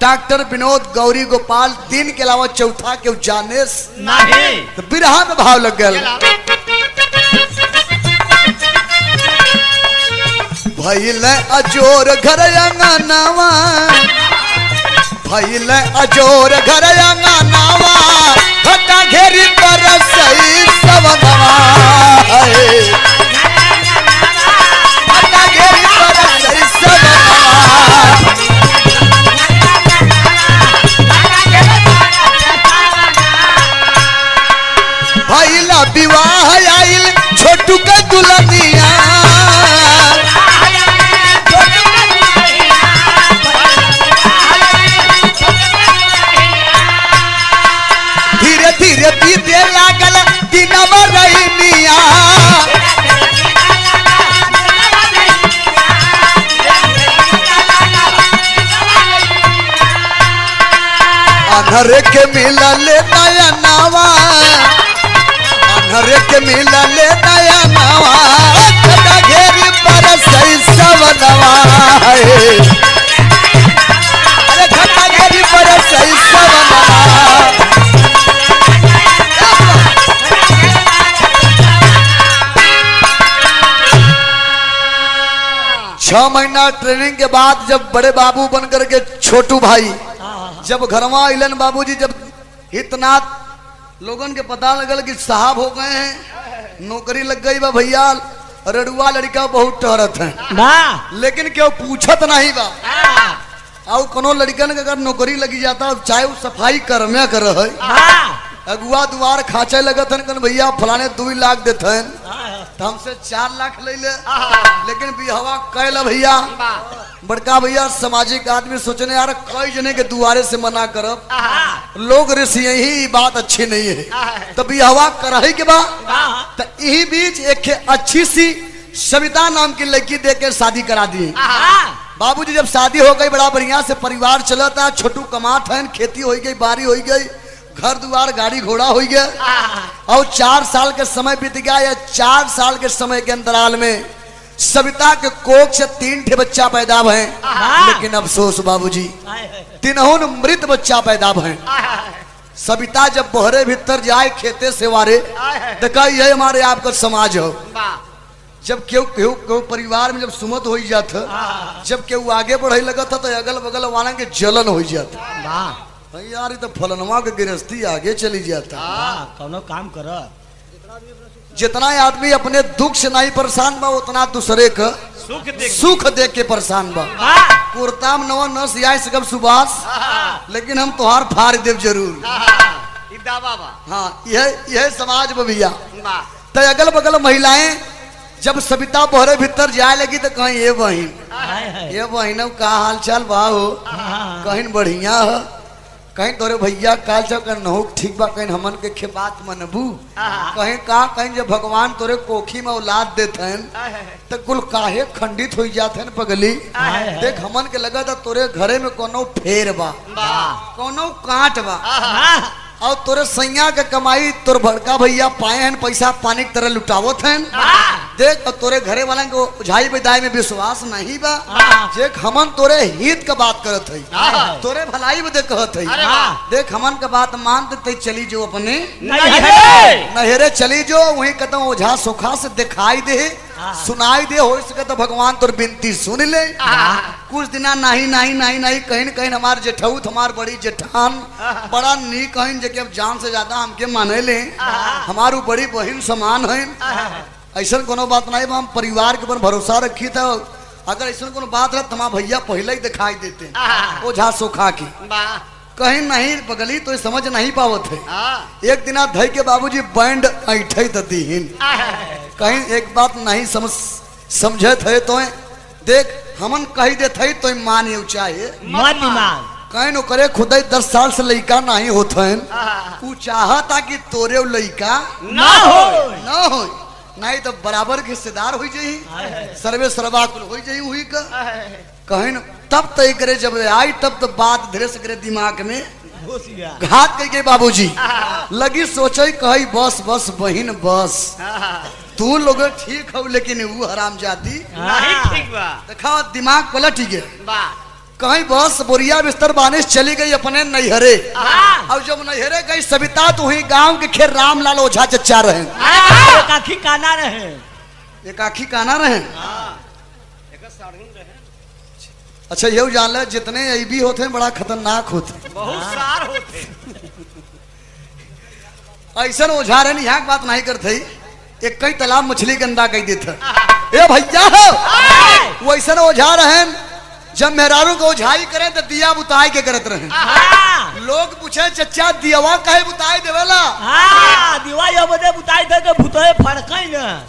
डॉक्टर विनोद गौरी गोपाल 3 के अलावा चौथा के जाने नहीं। तो बिरहा में भाव लग गया। भइल अजोर घर अंगनावा, भइल अजोर घर अंगनावा, घटा घेरी पर सही सवनवा। घटा घेरी पर सही सवनवा। भइल विवाह आइल छोटू के दुल्हनिया। धीरे बीते लागल दिनवा रहीनिया। अनहरे के मिलल नया नावा, अनहरे के मिलल नया नावा, घटा घेरी पर सही सवनवा। अरे घटा घेरी पर सही सवनवा। 6 महीना ट्रेनिंग के बाद जब बड़े बाबू बन करके छोटू भाई जब घरवा इलन बाबूजी, जब इतना लोगन के पता लगल कि साहब हो गए हैं, नौकरी लग गई बा भैया। रड़ुआ लड़का बहुत टहरत है, लेकिन क्यों पूछत नहीं बा। और कोनो लड़कन के अगर नौकरी लगी जाता चाहे वो सफाई कर्म कर है, अगुआ दुआर खाचे लगत है भैया फलाने 2 लाख देते हैं, तो हमसे 4 लाख ले ले। लेकिन बिहवा कैल भैया बड़का भैया सामाजिक आदमी सोचने यार कई जने के दुआरे से मना करब, लोग ऋषि यही बात अच्छी नहीं है, तो बिहवा करही के बा। तो यही बीच एक अच्छी सी सविता नाम की लड़की दे के शादी करा दी। बाबूजी जब शादी हो गई बड़ा बढ़िया से परिवार चला था। छोटू कमात है, खेती हो गई, बारी हो गई, घर द्वार गाड़ी घोड़ा हो गया और 4 साल के समय बीत गया। या 4 साल के समय के अंतराल में सविता के कोख से 3 ठे बच्चा पैदा भय। लेकिन अफसोस बाबूजी, तीनों मृत बच्चा पैदा भय। सविता जब बहरे भीतर जाए खेते से वारे, देखा ये हमारे आपका समाज हो। जब केहू परिवार में जब सुमत हो जाता, जब केहू आगे बढ़े लगा था तो अगल बगल वाला के जलन हो जाता। यार तो फलनवा के गृहस्थी आगे चली जाता। कौनो काम कर। जितना आदमी अपने दुख से नहीं परेशान बा, उतना दूसरे का सुख देख के परेशान बा। कुर्ताम नवा न सियाई सकब सुबास, लेकिन हम तुहार फाड़ देव जरूर। हाँ, यह समाज में भैया। तो अगल बगल महिलाएं जब सविता बहरे भीतर जाए लगी तो कहीं ये बहन का हाल चाल बा हो, कहीं बढ़िया हो, कहीं तोरे भैया काल चल कर नहु ठीक बा, कहीं हमन के खेबात मनबू, कहीं जब भगवान तोरे कोखी में औलाद देते हैं तो कुल काहे खंडित हो जाते हैं पगली। देख हमन के लगा था तोरे घरे में कोनो फेर बा, कोनो काट बा, और तोरे सैया के कमाई तोर भड़का भैया पाए हैं, पैसा पानी की तरह लुटावत हैं। देख तोरे घरे वाला को उझाई विदाई में विश्वास नहीं बा। देख हमन तोरे हित का बात करत है, तोरे भलाई में कहत है। देख हमन का बात मान दे, चली जो अपने नहरे चली जो, वही कदम ओझा सुखा से दिखाई दे, सुनाई दे, हो सके तो भगवान तोर बिनती सुन ले। कुछ दिना नहीं नहीं नहीं नहीं कहीं न कहीं हमार जेठौत हमार बड़ी जेठान बड़ा नी कहीं जे अब जान से ज्यादा हमके माने ले, हमारू बड़ी बहन समान है। ऐसा कोनो बात नहीं, हम परिवार के ऊपर भरोसा रखी था। अगर ऐसा कोनो बात रहा तो हमारा भैया पहले ही दिखाई देते ओझा सोखा की। कहीं नहीं बगली तो समझ नहीं पावत है। एक दिना धई के बाबूजी बैंड ऐठे दीन, कहीं एक बात नहीं समझे थे तो देख हमन कही देते तो मान चाहे कहीं नो करे खुद 10 साल से लड़का नहीं होता है, वो चाहता कि तोरे लड़का ना हो, नहीं तो बराबर के हिस्सेदार हो जाई, सर्वे सर्वाकुल हो जाई हुई का। कहीं न तब तय करे जब आई तब तो बात धीरे से करे दिमाग में घात कह के बाबूजी लगी सोचे कही बस बस बहन बस तू लोग ठीक हो, लेकिन वो हराम जाती देखा दिमाग पलट गया। कहीं बस बोरिया बिस्तर बानिश चली गई अपने नैहरे, और जब नैहरे गई सविता तो वही गांव के खेर रामलाल ओझा चचा रहे, एकाकी काना रहे, एकाकी काना रहे। अच्छा ये जान ले जितने ऐबी होते हैं बड़ा खतरनाक होते, बहुत सार होते। ऐसा ओझा रहे यहाँ बात नहीं करते, एक कई तालाब मछली गंदा कह देता ए भैया हो। वो ऐसा ओझा रहे जब मेहरारू को ओझाई करे तो दिया बुताई के करत रहे। लोग पूछे चचा दियावा कहे बुताई देवेला, दिवा यो बदे बुताई दे के भूतोए फड़कई न,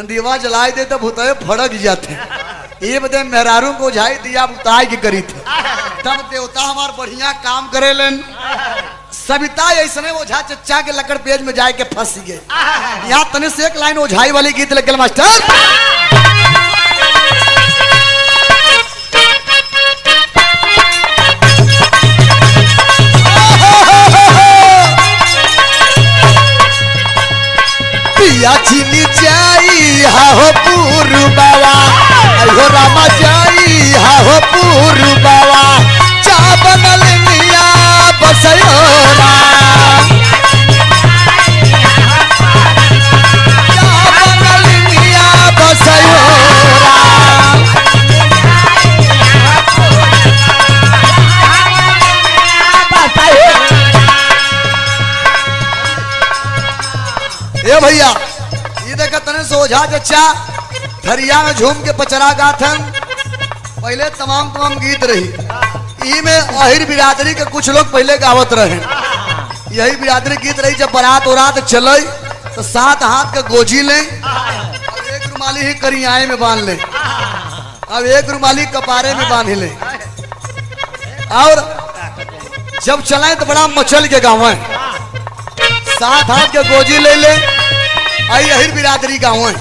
दिवा जलाई दे तो भूतोए फड़क जाते। ये बदे मेहरारू को ओझाई दिया बुताई के करी थे, तब देवता हमार बढ़िया काम करे लेन। सविता ऐसने ओझा चचा के लकड़ पेज में जाए के फंस गए। यहाँ तने से एक लाइन ओझाई वाली गीत लगे मास्टर। पिया चिनी जाई हो पूर्व बाबा, अयो रामा जाई हो पूर्व बाबा, चा बनल मिया बसयोरा, चा बनल मिया बसयोरा। ए भैया ये देखा तने सोझा चचा धरिया में झूम के पचरा गाथन। पहले तमाम गीत रही, ई में अहिर बिरादरी के कुछ लोग पहले गावत रहे। यही बिरादरी गीत रही, जब बारात उरात चले तो 7 हाथ का गोजी ले और 1 रुमाली ही करियाए में बांध ले, अब 1 रुमाली कपारे में बांध ले, और जब चलाए तो बड़ा मचल के गाँव है। 7 हाथ के गोजी ले ले, आई अहिर बिरादरी गाँव है।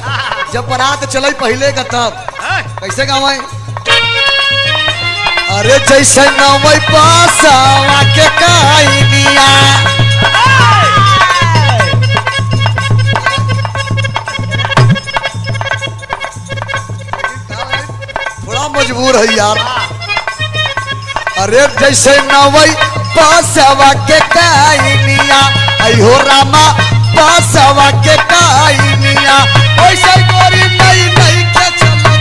जब बारात चले पहले का तब कैसे गाँव है, अरे जैसे नवई पासवा के काइनिया थोड़ा मजबूर है यार। अरे जैसे नवई पासवा के काइनिया अयो रामा पासवा के काइनिया वैसे गोरी नई नई के चलो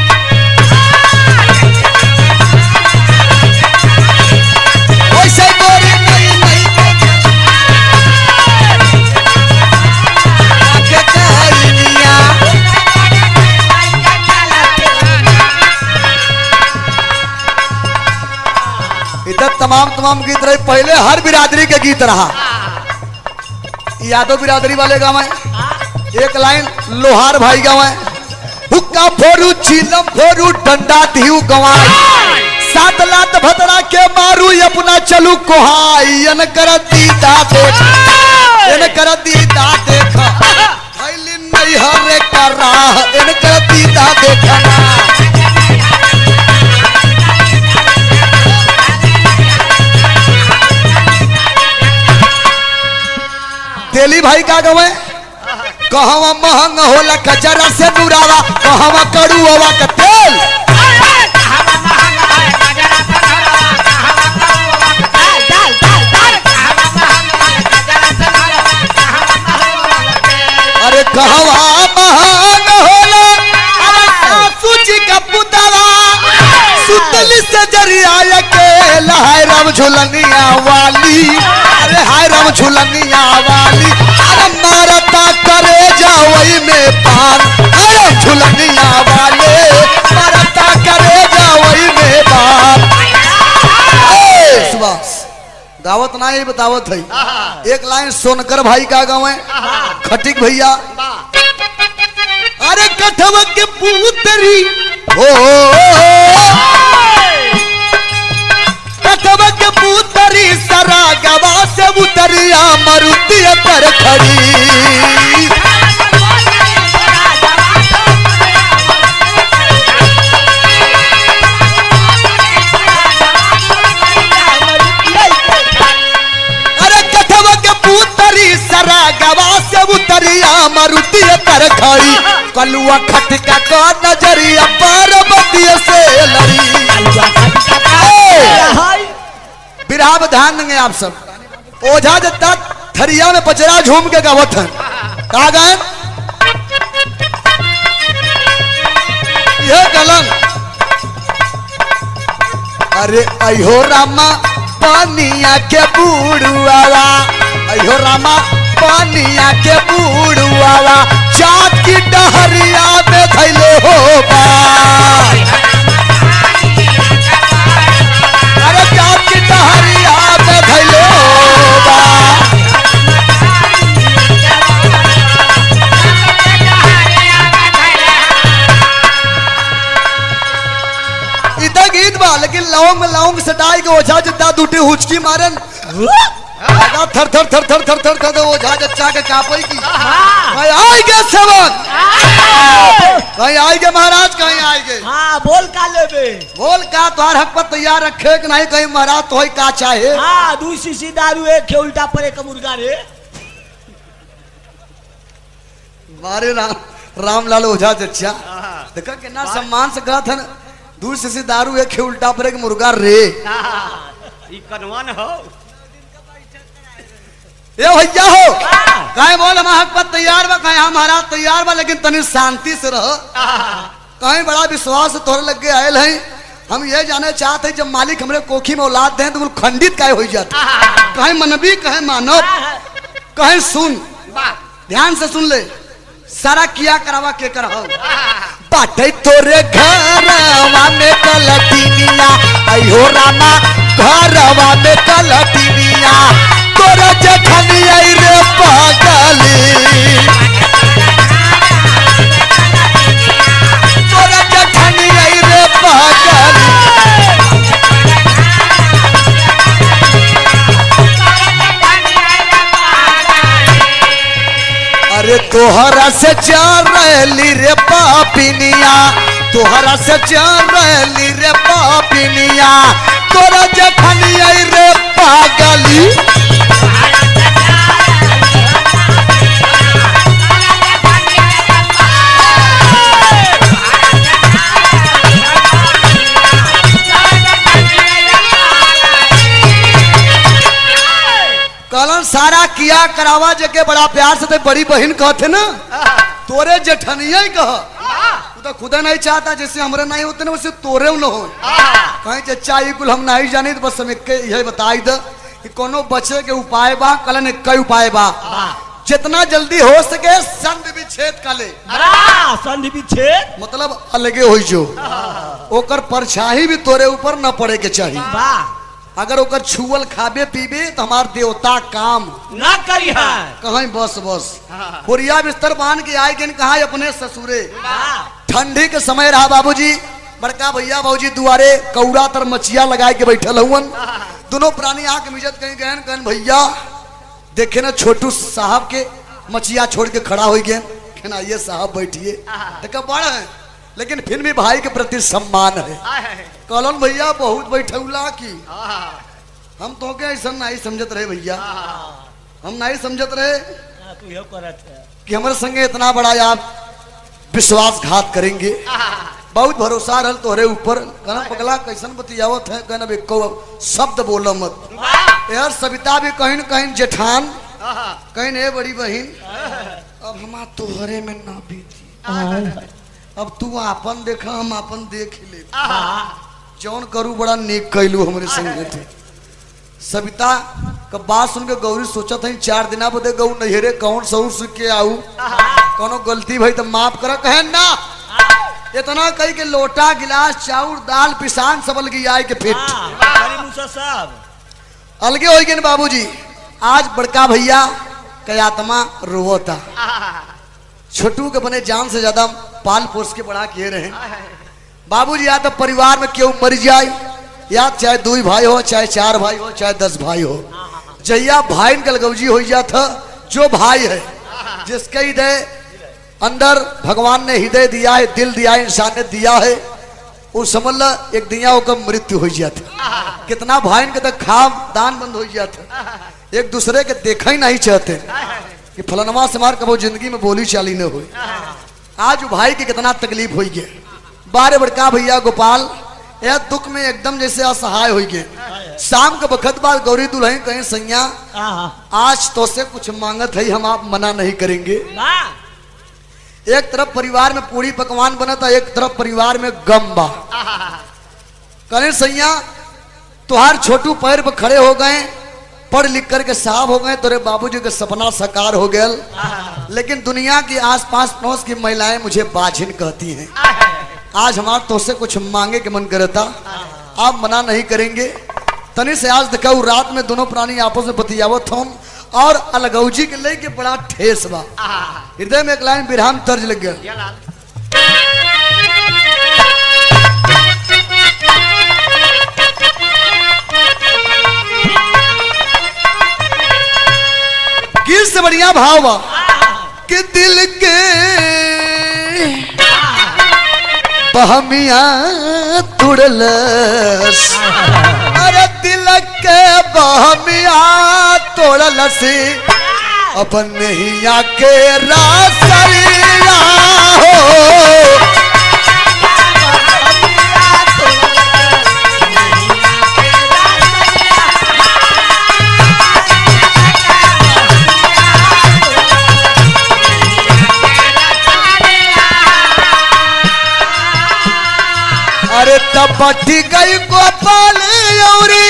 वैसे गोरी नई नई के काइनिया। इधर तमाम गीत रहे। पहले हर बिरादरी के गीत रहा। यादव बिरादरी वाले गाँव है एक लाइन लोहार भाई गाँव है हुक्का फोरू चीलम फोरू डंडा दिहू गवाई सात लात भतरा के मारू अपना चलू कोहाई इन कर दीदा देख इन कर दीदा देख थैली नहीं हरे करा इन कर दीदा देखना। तेली भाई का गवे कहवा महंग होला कचरा से दूरावा कहवा कड़ुआ का तेल अरे कहवा महंग होला सासू जी का पुतवा सुतली से जरिया के हाय राम झुलनिया वाली अरे हाय राम झुलनिया वाली अरे मारता करे जावई में पान अरे झुलनिया वाले मारता करे जावई में पान। सुभाष दावत ना ही बतावत है। एक लाइन सोनकर भाई का गाँव है खटिक भैया अरे कठवा के पुतरी हो कठवा के पुतरी सरा गवा से उतरिया मरुति पर खड़ी अरे कठवा के पुतरी सरा गवा से उतरिया मरुति पर खड़ी कलुआ खटका का नजरिया पार्वती से लड़ी। बिरहा में ध्यान देंगे आप सब। ओझा दत्ता थरिया में पचरा झूम के गावत है कहा गए ये गलन अरे अयो रामा पानिया के बूढ़ुआवा अयो रामा पानिया के बूढ़ुआवा चाँद की डहरिया में थैले हो बा अरे चाँद की डहरिया में थैले हो बा। इतना गीत बा लेकिन लौंग में लौंग सटाई के ओझा जितना दूटी हुचकी मारन थर थर थर थर थर थर थर ओझा जच्चा के कापई की कहीं आएंगे सबक कहीं आएंगे महाराज कहीं आएंगे। हाँ बोल का लेबे बोल का तुम्हार हक पर तैयार रखे कि नहीं कहीं महाराज तो ही का चाहे। हाँ 2 शीशी दारू एक उल्टा पड़े का मुर्गा रे मारे रामलाल ओझा जच्चा देखा कितना सम्मान से कहा था ना 2 शीशी दारू एक उल्टा पड़े का मुर्गा रे कनवन हो ये भैया हो कहे बोल हम हक पर तैयार बा कहे हमारा तैयार बा लेकिन तनी शांति से रहो कहीं बड़ा विश्वास तोहरे लग के आयल है। हम ये जाने चाहते हैं जब मालिक हमरे कोखी में औलाद दें तो खंडित काहे हो जाता कहे मनबी कहे मानव कहे सुन ध्यान से सुन ले सारा किया करावा के करहो बाटे तोरे घरवा में कलटीनिया अयो रामा घरवा में कलटीनिया तोरा जठनिया रे पागली तोरा जठनिया रे पागली अरे तोहरा से चार रहली रे पापिनिया तोहरा से चार रहली रे पापिनिया तोरा जेठनिया रे पागली कलन सारा किया करावा जके बड़ा प्यार से तो बड़ी बहन कहते ना तोरे जेठनिया ही कह तू तो खुदा नहीं चाहता जैसे हमरे नहीं होते ना वैसे तोरे न हो कहीं चचा ये कुल हम नहीं जानी तो बस हम एक यही बताई द कि कोनो बचे के उपाय बा कलन एक कई उपाय बा जितना जल्दी हो सके संधि विच्छेद का ले संधि विच्छेद मतलब अलगे हो जो ओकर परछाई भी तोरे ऊपर न पड़े के चाहिए वाह अगर ओकर छुअल खाबे पीबे तो हमार देवता काम ना करी है कहीं बस बस बोरिया बिस्तर बांध के आए गए कहा अपने ससुरे ठंडी के समय रहा बाबूजी बड़का भैया बाबूजी दुआरे कौड़ा तर मचिया लगाए के बैठल हुन दोनों प्राणी आके मिजत कहीं गए कहन भैया देखे ना छोटू साहब के मचिया छोड़ के खड़ा हो गए कहना ये साहब बैठिए देखा बड़ है लेकिन फिर भी भाई के प्रति सम्मान है कलन भैया बहुत बैठौला की हम तो क्या ऐसा नहीं समझत रहे भैया हम नहीं समझत रहे तू यो करत है कि हमारे संगे इतना बड़ा आप विश्वासघात करेंगे बहुत भरोसा रहल तोहरे ऊपर कहना पगला कैसन बतियावत है कहना एको शब्द बोलो मत यार सविता भी कहीं न कहीं जेठान कहीं ने बड़ी बहन अब हम तोहरे में ना बीती अब तू आपन देखा हम आपन देख ले जौन करू बड़ा नेक कैलू हमारे संगे थे सविता का बात सुन के गौरी सोचा था 4 दिना बदे गौ नहरे कौन सऊर सीख के आऊ कोनो गलती भाई तो माफ कर कहे ना इतना कही के लोटा गिलास चाउर दाल पिसान सब अलगी आए के फिट सब अलगे हो गए बाबूजी आज बड़का भैया का आत्मा रोता छोटू के बने जान से ज्यादा पाल पोस के बड़ा किए रहे बाबूजी या तो परिवार में क्यों मर जाए या चाहे 2 भाई हो चाहे 4 भाई हो चाहे 10 भाई हो जैया भाई गलगौजी हो जाता जो भाई है जिसके हृदय अंदर भगवान ने हृदय दिया है दिल दिया है इंसान ने दिया है वो समझ ला एक दिया होकर मृत्यु हो जाता कितना भाई के तक खाम दान बंद हो जाता एक दूसरे के देखा ही नहीं चाहते कि फलनवा से मार कबो जिंदगी में बोली चाली न हो आज भाई की कितना तकलीफ हो गया बारे बड़का भैया गोपाल यह दुख में एकदम जैसे असहाय हो गए शाम के वक्त बाद गौरी दुल्हन कहीं सैया आज तो से कुछ मांगत है हम आप मना नहीं करेंगे एक तरफ परिवार में पूरी पकवान बना था एक तरफ परिवार में गम बा कहीं सैया तुहार छोटू पैर पर खड़े हो गए पढ़ लिख करके साहब हो गए तेरे बाबूजी का सपना साकार हो गया लेकिन दुनिया की आसपास पड़ोस की महिलाएं मुझे बाझिन कहती हैं आज हमारा तो से कुछ मांगे के मन करता आप मना नहीं करेंगे तनी से आज देखा रात में दोनों प्राणी आपस में बतियावत हम और अलगौजी के ले के बड़ा ठेस बा हृदय में एक लाइन विराम तर्ज लग गया गीत से बढ़िया भाव बा कि दिल के बहमिया तुड़लस अरे दिल के बहमिया तोड़लस अपन नैया के रासरिया हो अरे तपटी गई गोपाल औरी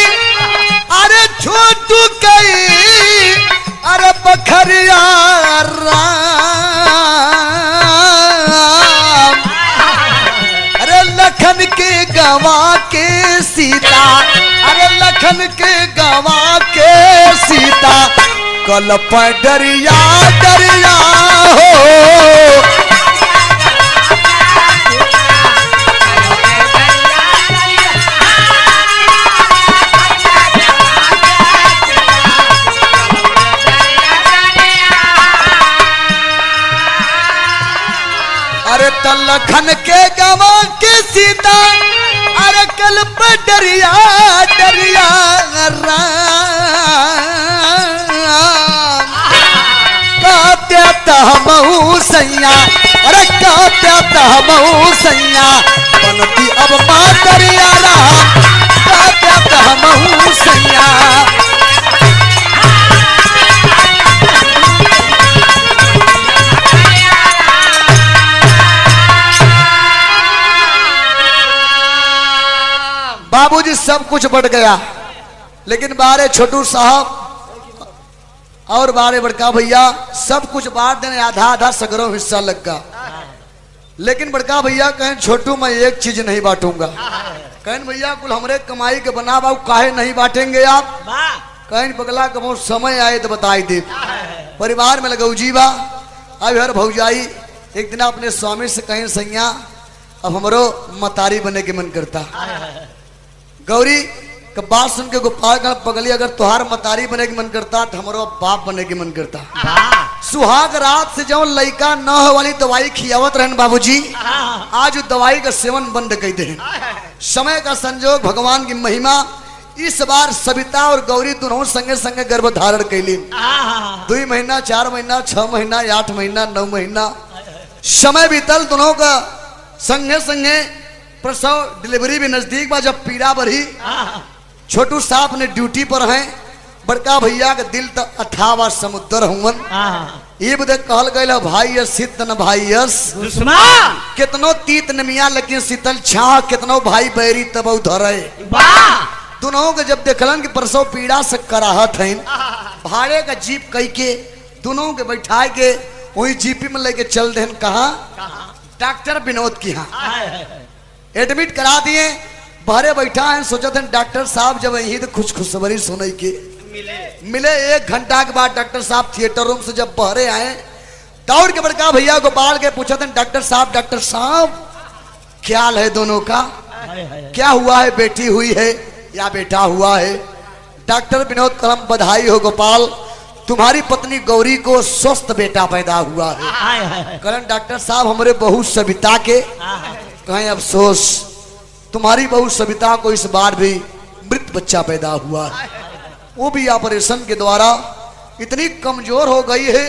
अरे छोटू गई अरे बखरिया राम अरे लखन के गवा के सीता अरे लखन के गवा के सीता कल डरिया डरिया हो अरे लखन के गवा के सीता अरे कल डरिया हमहू सैया, अरे काटत हमहू सैया, बनती अब मातरिया राम, काटत हमहू सैया। बाबूजी सब कुछ बढ़ गया, लेकिन बारे छोटू साहब और बारे बड़का भैया सब कुछ बांट देने, आधा आधा सगरों हिस्सा लग गया। लेकिन बड़का भैया कहें छोटू मैं एक चीज नहीं बांटूंगा। कहें भैया कुल हमरे कमाई के बना बाबू काहे नहीं बांटेंगे आप? कहें बगला कबो समय आए तो बताई दे। परिवार में लगऊ जीवा अब हर भौजाई एक दिन अपने स्वामी से कहें सैया अब हमरो मतारी बने के मन करता। गौरी का बात सुन के गोपाल का पगली अगर तुहार मतारी बने के मन करता तो हमारो बाप बने के मन करता। सुहाग रात से जो लड़का न हो वाली दवाई खियावत रहन बाबूजी, आज दवाई का सेवन बंद कर दे। समय का संजोग भगवान की महिमा, इस बार सविता और गौरी दोनों संगे संगे गर्भ धारण कैली। 2 महीना 4 महीना 6 महीना 8 महीना 9 महीना समय बीतल, दोनों का संगे संगे प्रसव डिलीवरी भी नजदीक बा। जब पीड़ा बढ़ी, छोटू साहब ने ड्यूटी पर हैं, बड़का भैया का दिल तो अथावा समुद्र हुवन। ये बदे कहल गए भाई शीत न भाई कितनो तीत नमिया लेकिन शीतल छा, कितनो भाई बैरी तब धरे। दोनों के जब देखलन कि प्रसव पीड़ा से कराहत है, भाड़े का जीप कई के दोनों के बैठा के वही जीपी में लेके चल दे। कहा डॉक्टर विनोद की यहाँ एडमिट करा दिए। बाहरे बैठा है, सोचा थे डॉक्टर साहब जब यही तो कुछ खुशखबरी सुनाई के मिले। 1 घंटा के बाद डॉक्टर साहब थिएटर रूम से जब बाहरे आए, दौड़ के बड़का भैया गोपाल के पूछा थे डॉक्टर साहब क्या हाल है दोनों का? क्या हुआ है, बेटी हुई है या बेटा हुआ है? डॉक्टर विनोद करम बधाई हो गोपाल, तुम्हारी पत्नी गौरी को स्वस्थ बेटा पैदा हुआ है। करण डॉक्टर साहब हमारे बहू सविता के कहें अफसोस, तुम्हारी बहू सविता को इस बार भी मृत बच्चा पैदा हुआ है। वो भी ऑपरेशन के द्वारा इतनी कमजोर हो गई है,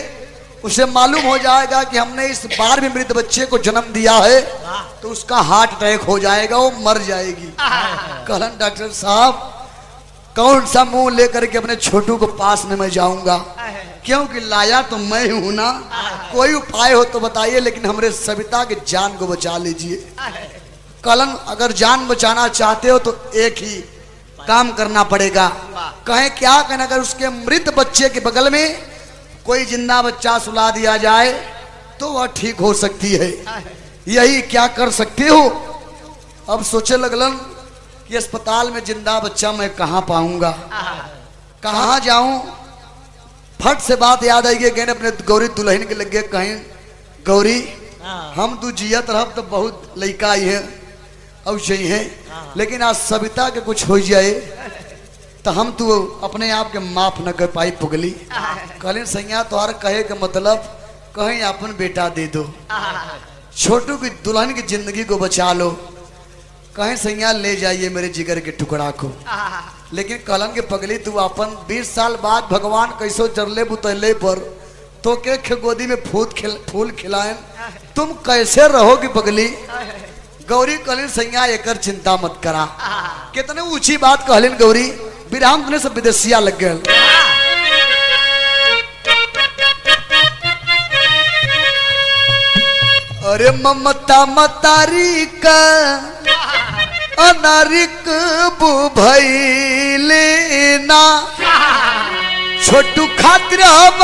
उसे मालूम हो जाएगा कि हमने इस बार भी मृत बच्चे को जन्म दिया है तो उसका हार्ट अटैक हो जाएगा, वो मर जाएगी। कहलन डॉक्टर साहब कौन सा मुंह लेकर के अपने छोटू को पास में मैं जाऊंगा, क्योंकि लाया तो मैं हूं ना। कोई उपाय हो तो बताइए, लेकिन हमरे सविता के जान को बचा लीजिए। कलन अगर जान बचाना चाहते हो तो एक ही काम करना पड़ेगा। कहें क्या कहना, अगर उसके मृत बच्चे के बगल में कोई जिंदा बच्चा सुला दिया जाए तो वह ठीक हो सकती है। यही क्या कर सकते हो? अब सोचे लगलन कि अस्पताल में जिंदा बच्चा मैं कहाँ पाऊंगा, कहाँ जाऊं? फट से बात याद आई गई, अपने गौरी दुल्हन के लगे कहें गौरी हम तू जियत रह तो बहुत लड़का आई है अब सही है, लेकिन आज सविता के कुछ हो जाए तो हम तू अपने आप के माफ न कर पाई पुगली। कहले सैया तोहर कहे के मतलब कहीं अपन बेटा दे दो, छोटू की दुल्हन की जिंदगी को बचा लो। कहीं सैया ले जाइए मेरे जिगर के टुकड़ा को। लेकिन कहलन के पगली तू अपन 20 साल बाद भगवान कैसो जरले बुतले पर तो के गोदी में फूल खिलाए, तुम कैसे रहोगी पगली? गौरी कहलिन सैया एकर चिंता मत करा। कितने ऊंची बात कहलिन गौरी, विराम तुने सब विदेशिया लग गए। अरे ममता मतारी का अनारिक बुभैले ना, छोटू खातिर हम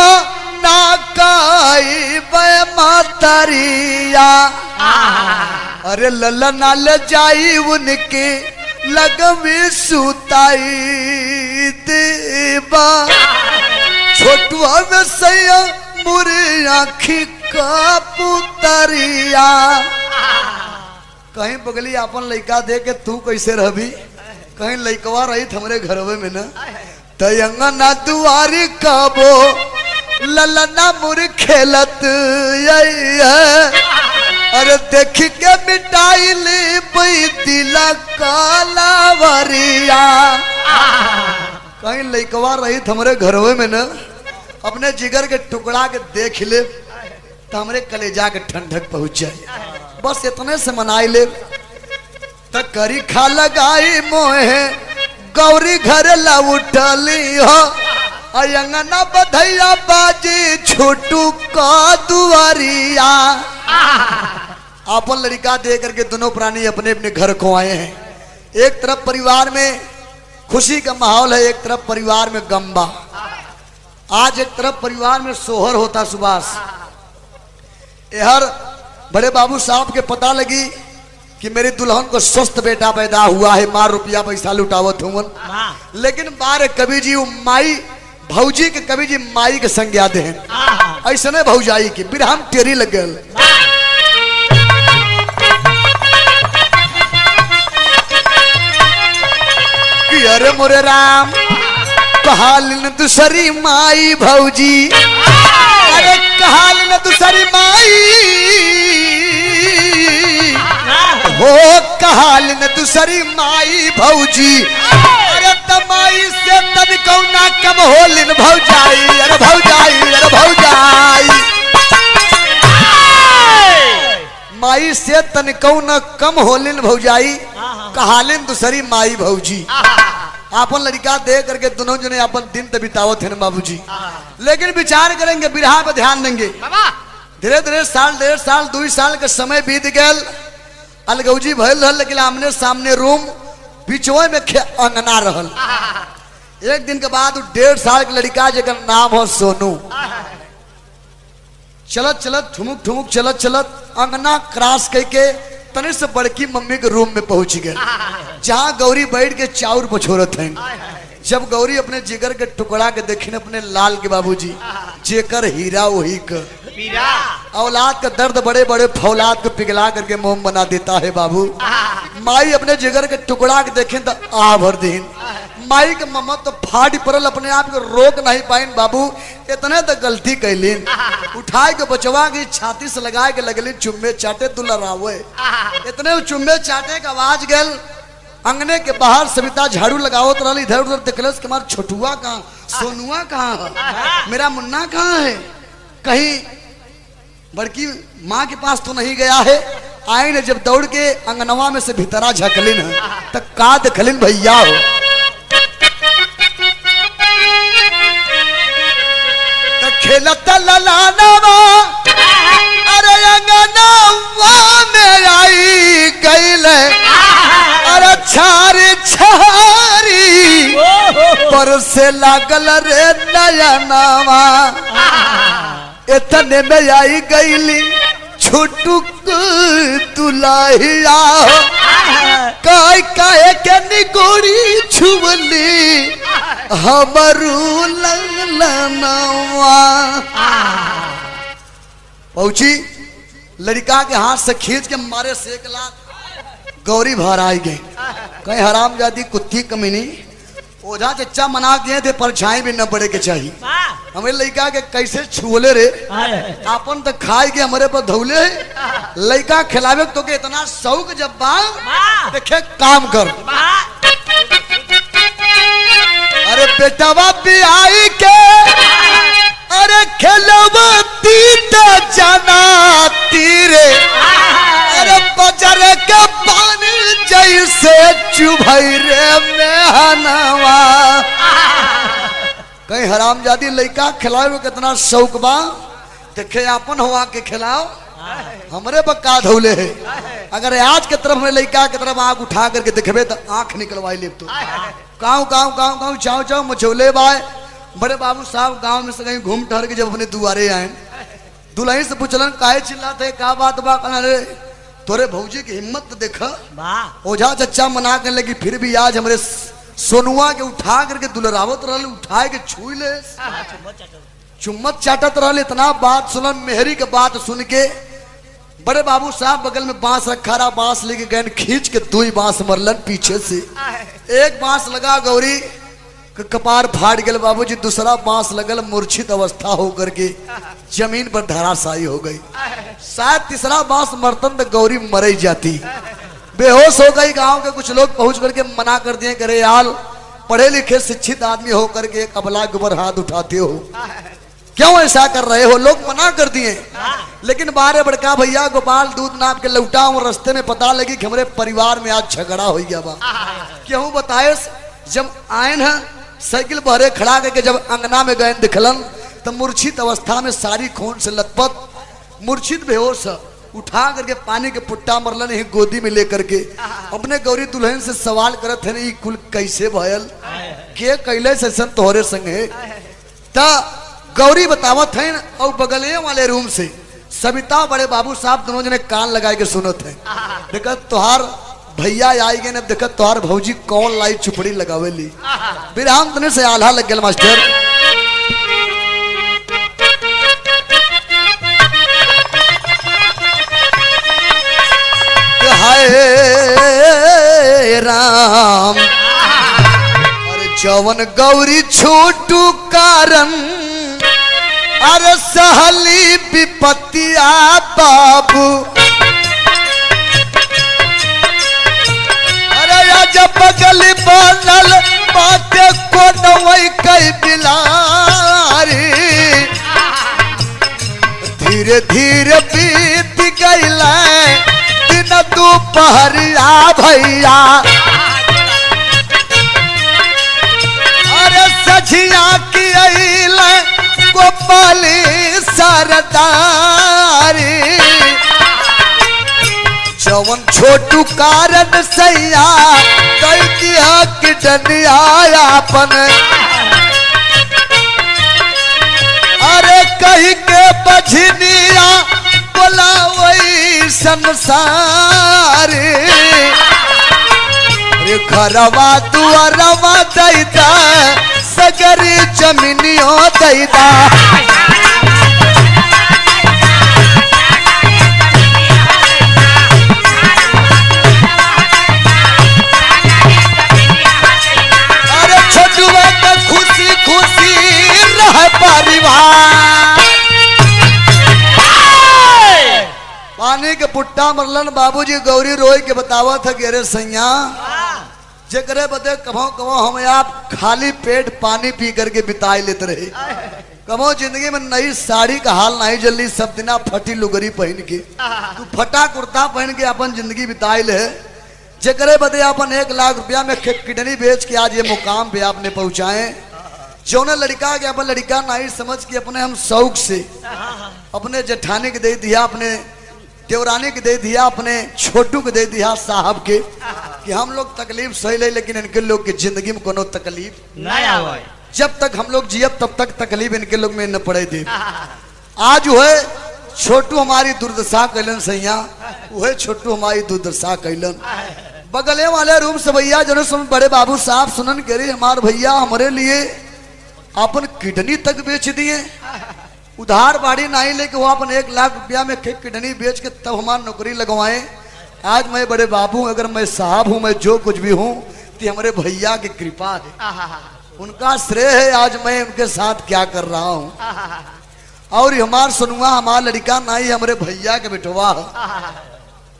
ना काई मातारिया। अरे ललना ले जाई उनके लगवे सुताई देवा, छोटू अब सैया मुरे आखी का पुतरिया। कहीं बगली अपन लड़का दे के तू कैसे रहबी? कहीं लड़कवा रही हमरे घरवे में न तयंगना दुआरी कबो ललना मुर खेलत यही है। अरे देख के मिटाई ले दिला कालावरिया। कहीं लड़कवा रही हमरे घरवे में न अपने जिगर के टुकड़ा के देख ले, तो हमरे कलेजा के ठंडक पहुंच जाए। बस इतने से मनाई ले तो करी खा लगाई मोहे गौरी घर लौटली हो अंगना बधैया बाजी छोटू का दुआरिया। अपन लड़का दे करके दोनों प्राणी अपने अपने घर को आए हैं। एक तरफ परिवार में खुशी का माहौल है, एक तरफ परिवार में गम बा। आज एक तरफ परिवार में सोहर होता सुभाष। यार बड़े बाबू साहब के पता लगी कि मेरी दुल्हन को स्वस्थ बेटा पैदा हुआ है, मार रुपया पैसा लुटावत हूँ। लेकिन बार कवि जी माई भौजी के कवि जी माई के संज्ञा दे ऐसे नहीं भौजाई की बिरहम टेरी लग गल। अरे मोरे राम कहालिन दूसरी माई भौजी, अरे कहालिन दूसरी माई हो कहालिन दूसरी माई भौजी। अरे तमाई से तनिको ना कम होलिन भौजाई, अरे भौजाई, अरे भौजाई। माई से तनिको ना कम होलिन भौजाई, कहालिन दूसरी माई भौजी। आपन लड़का दे करके दोनों जने अपन दिन तो बितावत है बाबूजी। लेकिन विचार करेंगे बिरहा पे ध्यान देंगे। धीरे धीरे साल 1.5 साल 2 साल का समय बीत गया। अलगौजी भइल रहल, लेकिन आमने सामने रूम बीचवे में अंगना रहल। एक दिन के बाद 1.5 साल के लड़का जेकर नाम हो सोनू, चलत चलत ठुमुक ठुमुक चलत चलत अंगना क्रॉस करके तने से बड़की मम्मी के रूम में पहुंच गए, जहाँ गौरी बैठ के चाउर पछोरत हैं। जब गौरी अपने जिगर के टुकड़ा के देखिन अपने लाल के बाबूजी, जेकर हीरा वही का औलाद का दर्द बड़े बड़े फौलाद को पिघला करके मोम बना देता है बाबू। माई अपने जिगर के टुकड़ा के देखें तो आ भर दीन। माई के मम्मा तो फाड़ पड़ल, अपने आप को रोक नहीं पाइन बाबू। इतने तो गलती कैलीन, उठाए के बचवा की छाती से लगाए के लगली चुम्बे चाटे दुलरावे। इतने चुम्बे चाटे का आवाज गल। अंगने के बाहर सविता झाड़ू लगावत रही, इधर उधर देखलस के मार छोटुआ कहाँ, सोनुआ कहाँ है, मेरा मुन्ना कहाँ है, कहीं बड़की माँ के पास तो नहीं गया है। आई ने जब दौड़ के अंगनवा में से भीतरा झकलिन है तो का देखलिन भैया हो। तो खेलत ललानवा अरे अंगनवा में आई गईले, अरे छारी छारी पर से लागल रे नयनवा। इतने में आई गईली छोटू दुल्हिया, काय काय के निगोरी छुवली हमरू ललनवा। पहुंची लड़का के हाथ से खींच के मारे सेक ला, गौरी बाहर आई गई। कहीं हराम जाती कुत्ती कमीनी, ओझा चच्चा मना दिए थे परछाई भी न पड़े के चाहिए। हमें लड़का के कैसे छुले रे, अपन तो खाए के हमारे पर धौले। लड़का खिलावे तो के इतना शौक जब देखे काम कर। अरे बेटवा भी आई के अरे खेलवती तो जाना तीरे, अरे बजर के पानी जैसे चुभई रे मेहनवा। कहीं हरामजादी लड़का खिलावे कितना शौक बा, देखे अपन हुआ के खिलाओ हमरे बक्का धौले है। अगर आज के तरफ में लड़का के तरफ आग उठा करके दिखबे तो आंख निकलवाई ले। तो गाँव गाँव गाँव गाँव चाव चाव मचौले बाय। बड़े बाबू साहब गांव में से कहीं घूम टहर के जब अपने दुआरे आए, दुल्हन से पूछलन काहे चिल्लाते, का बात बा। कहना रे तोरे भौजी की हिम्मत तो देखा। ओझा चच्चा मना कर लगी, फिर भी आज हमारे सोनुआ के उठा करके दुलरावत रहे, उठाए के छुई ले चुम्मत चाटत रहे। इतना बात सुनन, मेहरी के बात सुन के बड़े बाबू साहब बगल में बांस रखा रहा, बांस लेके गए, खींच के 2 बांस मरलन पीछे से। एक बांस लगा गौरी कपार फाड़ गल बाबूजी, दूसरा बांस लगल, मूर्छित अवस्था होकर के जमीन पर धराशायी हो गई। शायद तीसरा बांस मरतन तो गौरी मर ही जाती, बेहोश हो गई। गांव के कुछ लोग पहुंच करके मना कर दिए, करे यार पढ़े लिखे शिक्षित आदमी होकर के एक अबला के ऊपर हाथ उठाते हो। क्यों ऐसा कर रहे हो? लोग मना कर दिए, लेकिन बारे बड़का भैया गोपाल दूध नाप के लौटा हूँ, रास्ते में पता लगी कि हमारे परिवार में आज झगड़ा हो गया बा। क्यों बताए? जब आए न साइकिल बहरे खड़ा करके जब अंगना में गए दिखलन तो मूर्छित अवस्था में सारी खून से लथपथ, मूर्छित बेहोश, उठा करके पानी के पुट्टा मरलन ही गोदी में लेकर के अपने गौरी दुल्हन से सवाल करत है, कुल कैसे भयल, के कैले से तोहरे संगे? ता गौरी बतावत है और बगले वाले रूम से सविता बड़े बाबू साहब दोनों जने कान लगाए के सुनत है। देखा तुहार भैया आई गए, देखा तुहार भौजी कौन लाई चुपड़ी लगावे ली। बिरहाम तने से आल्हा लग गया मास्टर। हाय राम, अरे जवन गौरी छोटू कारण, अरे सहली विपत्तिया बाबू, अरे जब बगल बनल बाते को नवई कई बिलारी, धीरे धीरे बीत गईल दिन दोपहरिया भैया, अरे सझिया की अइल गोपाली सरदारी, जवन छोटू कारण सैया कैदिया की डनिया अपन, अरे कही के बझनिया बोला वही संसारी, अरे घरवा दुआरवा दैदा सगरी जमीनियों दैदा, अरे छोटुआ का खुशी खुशी रह परिवार। पानी के पुट्टा मरलन बाबूजी गौरी रोई के बतावा था कि अरे सैया जेकरे बदे कभो कभो हम आप खाली पेट पानी पी करके बिताई लेते रहे, कभो जिंदगी में नई साड़ी का हाल नहीं जल्दी, सब दिना फटी लुगरी पहन के तू फटा कुर्ता पहन के अपन जिंदगी बिताई ले। जेकरे बदे अपन 1 लाख रुपया में किडनी बेच के आज ये मुकाम पे आपने पहुंचाए। जौने लड़का के अपन लड़का नहीं समझ के अपने हम शौक से अपने जेठानी के दे दिया, अपने देवरानी के दे दिया, अपने छोटू के दे दिया साहब के, कि हम लोग तकलीफ सही ले लेकिन इनके लोग की जिंदगी में कोनो तकलीफ नहीं आवे। जब तक हम लोग जियब तब तक तकलीफ इनके लोग में न पड़े थे। आज वह छोटू हमारी दुर्दशा कैलन सैया, वह छोटू हमारी दुर्दशा कैलन। बगले वाले रूम से भैया जरूर सुन बड़े बाबू साहब सुनन के रही, हमारे भैया हमारे लिए अपन किडनी तक बेच दिए, उधार बाड़ी नहीं लेके वो अपन 1 लाख रुपया में किडनी बेच के तब हमारी नौकरी लगवाए। आज मैं बड़े बाबू, अगर मैं साहब हूँ, मैं जो कुछ भी हूँ तो हमारे भैया की कृपा है, उनका श्रेय है आज मैं उनके साथ क्या कर रहा हूँ। और हमार सुनुआ हमारा लड़का नहीं, हमारे भैया के बेटवा।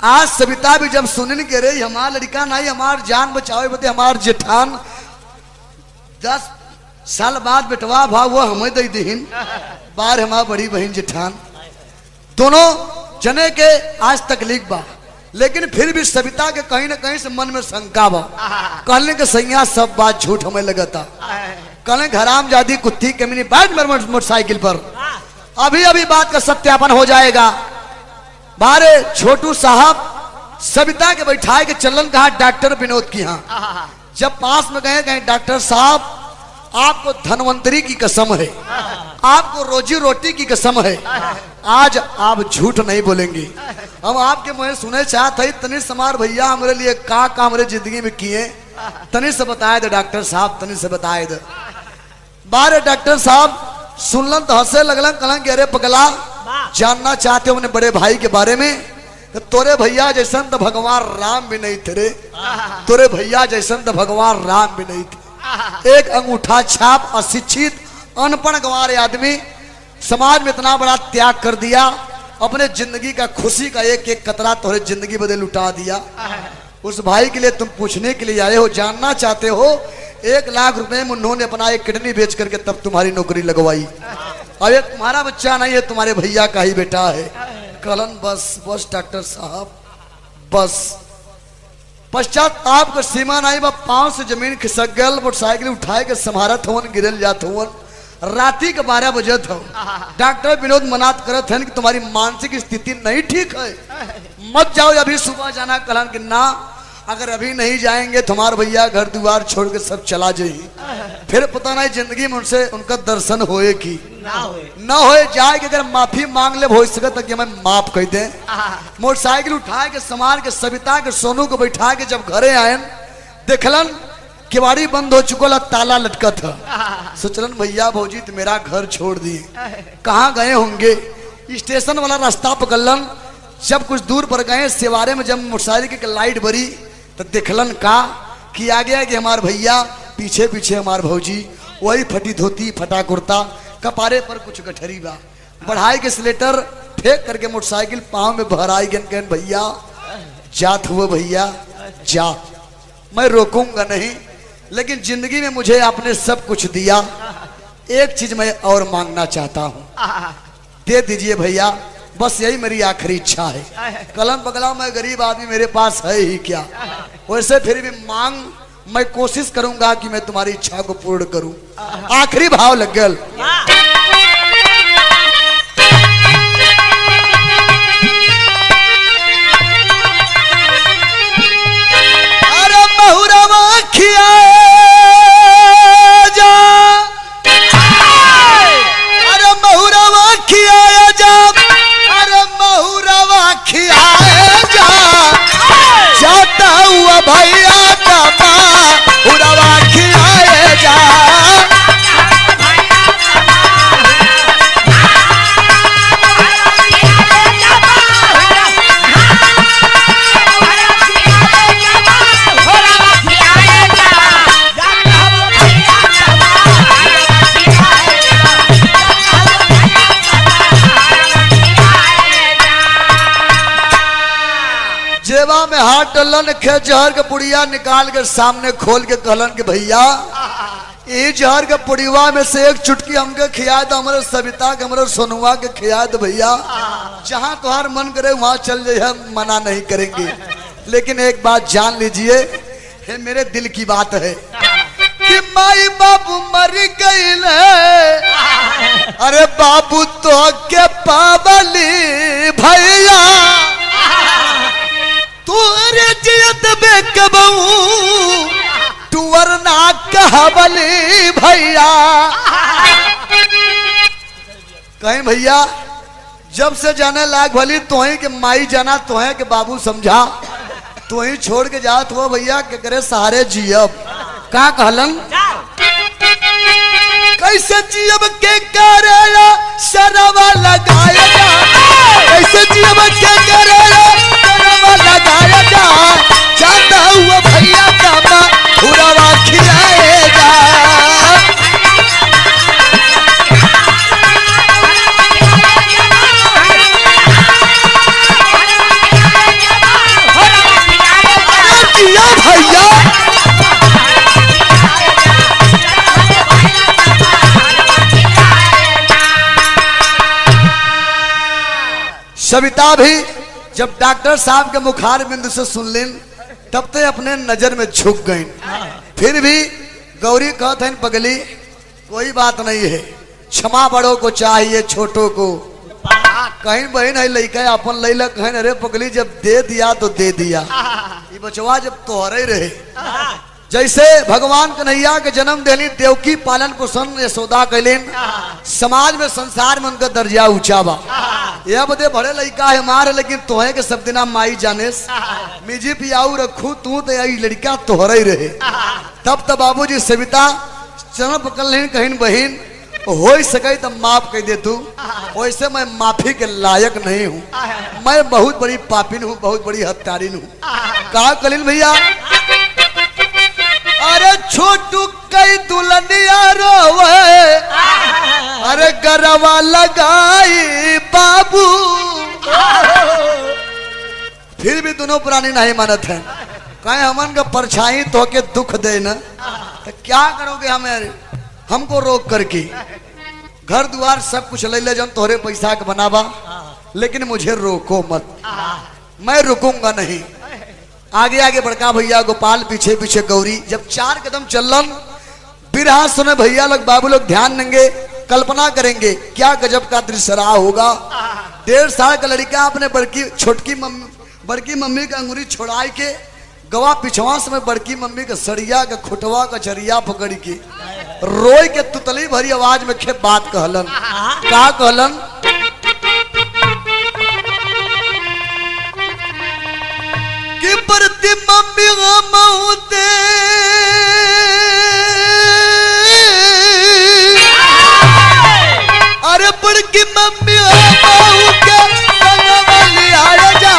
आज सविता भी जब सुनने के रही हमारा लड़का नहीं, हमार जान बचावे बते हमार जेठान 10 साल बाद बेटवा भाव वो हमें दे दीन, बार हमारा बड़ी बहन जेठान, दोनों जने के आज तकलीफ बा, लेकिन फिर भी सविता के कहीं ना कहीं से मन में शंका बा। कहने के सैया सब बात झूठ हमें लगता, कहने हराम जादी कुत्ती कमीनी बैठ मेरे मोटरसाइकिल पर, अभी अभी बात का सत्यापन हो जाएगा। बारे छोटू साहब सविता के बैठाए के चलन कहा डॉक्टर विनोद की यहाँ, जब पास में गए डॉक्टर साहब आपको धनवंतरी की कसम है, आपको रोजी रोटी की कसम है, आज आप झूठ नहीं बोलेंगे। हम आपके मुझे सुने चाहते तनी समार भैया हमारे लिए का हमारे जिंदगी में किए, तनी से बताए दे डॉक्टर साहब, तनी से बताए दे। बारे डॉक्टर साहब सुनलन तो हंसे लगलन, कहलन कि अरे पगला जानना चाहते हो अपने बड़े भाई के बारे में, तो तोरे भैया जैसन तो भगवान राम भी नहीं थे रे, तोरे भैया जैसन तो भगवान राम भी नहीं थे। एक अंगूठा छाप अशिक्षित अनपढ़ गंवार आदमी समाज में इतना बड़ा त्याग कर दिया, अपने जिंदगी का खुशी का एक एक कतरा तोरे जिंदगी बदल लुटा दिया। उस भाई के लिए तुम पूछने के लिए आए हो, जानना चाहते हो 1 लाख रुपए में उन्होंने अपना एक किडनी बेच करके तब तुम्हारी नौकरी लगवाई। अब ये तुम्हारा बच्चा नहीं है, तुम्हारे भैया का ही बेटा है। कहलन बस बस डॉक्टर साहब बस। पश्चात आपका सीमा नहीं बा, पांव से जमीन खिसक गल, मोटरसाइकिल उठाए के संभारत हवन, गिरल जात हवन। राती के 12 बजे था। डॉक्टर विनोद मनात करत हन कि तुम्हारी मानसिक स्थिति नहीं ठीक है, मत जाओ, अभी सुबह जाना। कहलन कि ना, अगर अभी नहीं जाएंगे तुम्हारे भैया घर द्वार छोड़ के सब चला जाइए, फिर पता नहीं जिंदगी में उनसे उनका दर्शन होए कि ना होए। जाए कि अगर माफी मांग ले हो सके कि हमें माफ कर दे। मोटरसाइकिल उठा के समार के सविता के सोनू को बैठा के जब घरे आए, देखलन किवाड़ी बंद हो चुका, ताला लटका था। सोचलन भैया भौजी तो मेरा घर छोड़ दिए, कहाँ गए होंगे। स्टेशन वाला रास्ता पकड़लन, जब कुछ दूर पर गए सिवारे में जब मोटरसाइकिल की लाइट बरी तो देखलन का कि आ गया कि हमारे भैया, पीछे पीछे हमारे भौजी, वही फटी धोती फटा कुर्ता, कपारे पर कुछ गठरी बा। बढ़ाई के स्लेटर फेंक करके मोटरसाइकिल पाँव में भराई गन भैया जात हुआ भैया जा, मैं रोकूंगा नहीं, लेकिन जिंदगी में मुझे आपने सब कुछ दिया, एक चीज मैं और मांगना चाहता हूँ, दे दीजिए भैया, बस यही मेरी आखिरी इच्छा है। कलम पकड़ा, मैं गरीब आदमी, मेरे पास है ही क्या, वैसे फिर भी मांग, मैं कोशिश करूंगा कि मैं तुम्हारी इच्छा को पूर्ण करूं। आखिरी भाव लग गल। अरे बहुरवा खिया जा, अरे बहुरवा खिया जा, अरे बहुरवा खिया जा, जाता हुआ भैया का बहुरवा खिया जा। जेवा में हाथ डलन, खे जहर के पुड़िया निकाल के सामने खोल के कहलन कि भैया ये जहर के पुड़िया में से एक चुटकी हमके खिया दो, हमारे सविता के हमारे सोनुआ के खिया दो भैया, जहां तुम्हार मन करे वहां चल जाइए, हम मना नहीं करेंगे। लेकिन एक बात जान लीजिए, ये मेरे दिल की बात है कि माई बाबू मर गई, अरे बाबू तो के पावली भैया, तुअरे जियत बेकबू तुअर ना कहबली भैया। कहीं भैया जब से जाने लायक भली तोही के माई जाना, तोहे के बाबू समझा, तोही छोड़ के जात हो भैया के करे सहारे जियब। का कहलन कैसे जियब के करेला शरवा लगाया जा, कैसे जियब के करेला शरवा लगाया जा, जाता हुआ भैया का बहुरवा खिलाएगा। भैया सविता भी जब डॉक्टर साहब के मुखार बिंदु से सुन लेन, तब ते अपने नजर में झुक गई। फिर भी गौरी कहते हैं पगली कोई बात नहीं है, क्षमा बड़ों को चाहिए छोटों को। कहीं बहन है लड़का अपन लैला, कहीं अरे पगली जब दे दिया तो दे दिया, ये बचवा जब तोहरे रहे। जैसे भगवान कन्हैया के जन्म देली, देवकी पालन पोषण यशोदा कैलीन, समाज में संसार में उनका दर्जा ऊंचा बा। यह बदे बड़े लड़का है मार, लेकिन तोहे के सब दिना माई जाने मिजी पियाऊ रखू, तू तो यही लड़का तोहरे रहे। तब तो बाबूजी सविता चरण पकड़ लेन, कहीं बहन हो सके तो माफ कर दे तू, वैसे मैं माफी के लायक नहीं हूँ, मैं बहुत बड़ी पापिन हूँ, बहुत बड़ी हत्यारिन हूँ। कहा कलील भैया, अरे छोटू कई दुल्हनिया रोवे, अरे गरवा लगाई बाबू। फिर भी दोनों प्राणी नहीं मानत है, कहीं हमन का परछाई तो के दुख दे न, तो क्या करोगे हमें हमको रोक करके। घर द्वार सब कुछ ले ले जन तोहरे पैसा के बनावा, लेकिन मुझे रोको मत, मैं रुकूंगा नहीं। आगे आगे बड़का भैया गोपाल, पीछे पीछे गौरी। जब 4 कदम चलन, बिरहा सुने भैया लोग, बाबू लोग ध्यान देंगे, कल्पना करेंगे क्या गजब का दृश्य रहा होगा। 1.5 साल का लड़का अपने बड़की मम्मी का अंगुरी छोड़ाई के गवा पिछवा से में बड़की मम्मी का सड़िया का खुटवा का चरिया पकड़ के रोई के तुतली भरी आवाज में खेप बात कहलन। का कहलन? कि बड़की मम्मी मऊते अरे बड़की मम्मी बहू के संगवाली आया जा,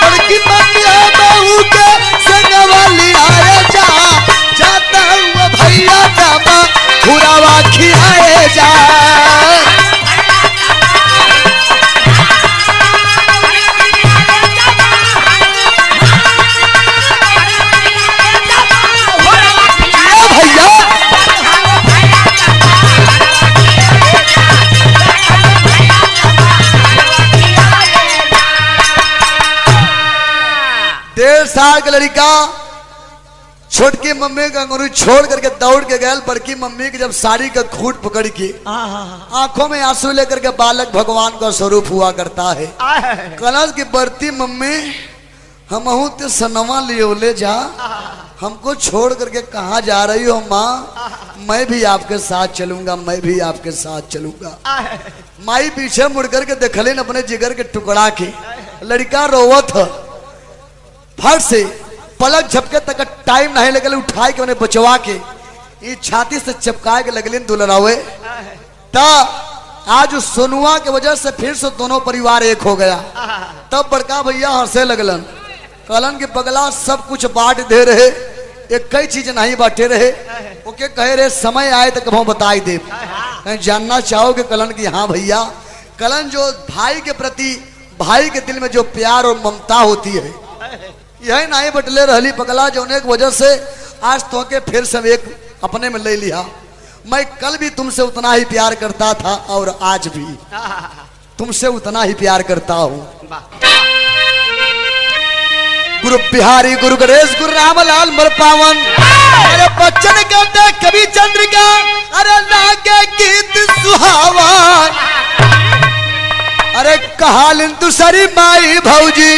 बड़की मम्मी बहू के संगवाली आया जा, जाता हुआ भैया जामा खुरावा खिलाए जा। साल का लड़का छोटकी मम्मी का अंगूरी छोड़ करके दौड़ के गया बड़की मम्मी की जब साड़ी का खूट पकड़ के आंखों में आंसू लेकर के बालक भगवान का स्वरूप हुआ करता है। कलश की बढ़ती मम्मी हम ते सनवा ले जा, हमको छोड़ करके कहाँ जा रही हो माँ? मैं भी आपके साथ चलूंगा, मैं भी आपके साथ चलूंगा। माई पीछे मुड़ करके देखलिन अपने जिगर के टुकड़ा के, लड़का रोवत है, फट से पलक झपके तक टाइम नहीं लगल, उठाए के उन्हें बचवा के ये छाती से चपकाए के लगलिन दुलरावे। ता आज सोनुआ के वजह से फिर से दोनों परिवार एक हो गया। तब बड़का भैया हंसे लगलन, कहलन कि पगला सब कुछ बांट दे रहे, एक कई चीज नहीं बांटे रहे, ओके कहे रहे समय आए तो कभी बताई दे। जानना चाहोगे? कलन की हाँ भैया। कलन जो भाई के प्रति, भाई के दिल में जो प्यार और ममता होती है यही नहीं बटले रहली पगला, जो एक वजह से आज तो के फिर से एक अपने में ले लिया। मैं कल भी तुमसे उतना ही प्यार करता था और आज भी तुमसे उतना ही प्यार करता हूँ। गुरु बिहारी गुरु गणेश गुरु रामलाल मर पावन, अरे बच्चन कहते कवि चंद्रिका, अरे लागे गीत सुहावन, अरे कहालिन दूसरी माई भौजी,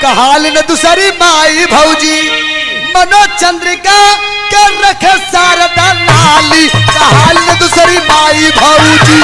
कहालिन दूसरी माई भौजी, मनो चंद्रिका कर रखे शारदा लाली, कहालिन दूसरी माई भौजी।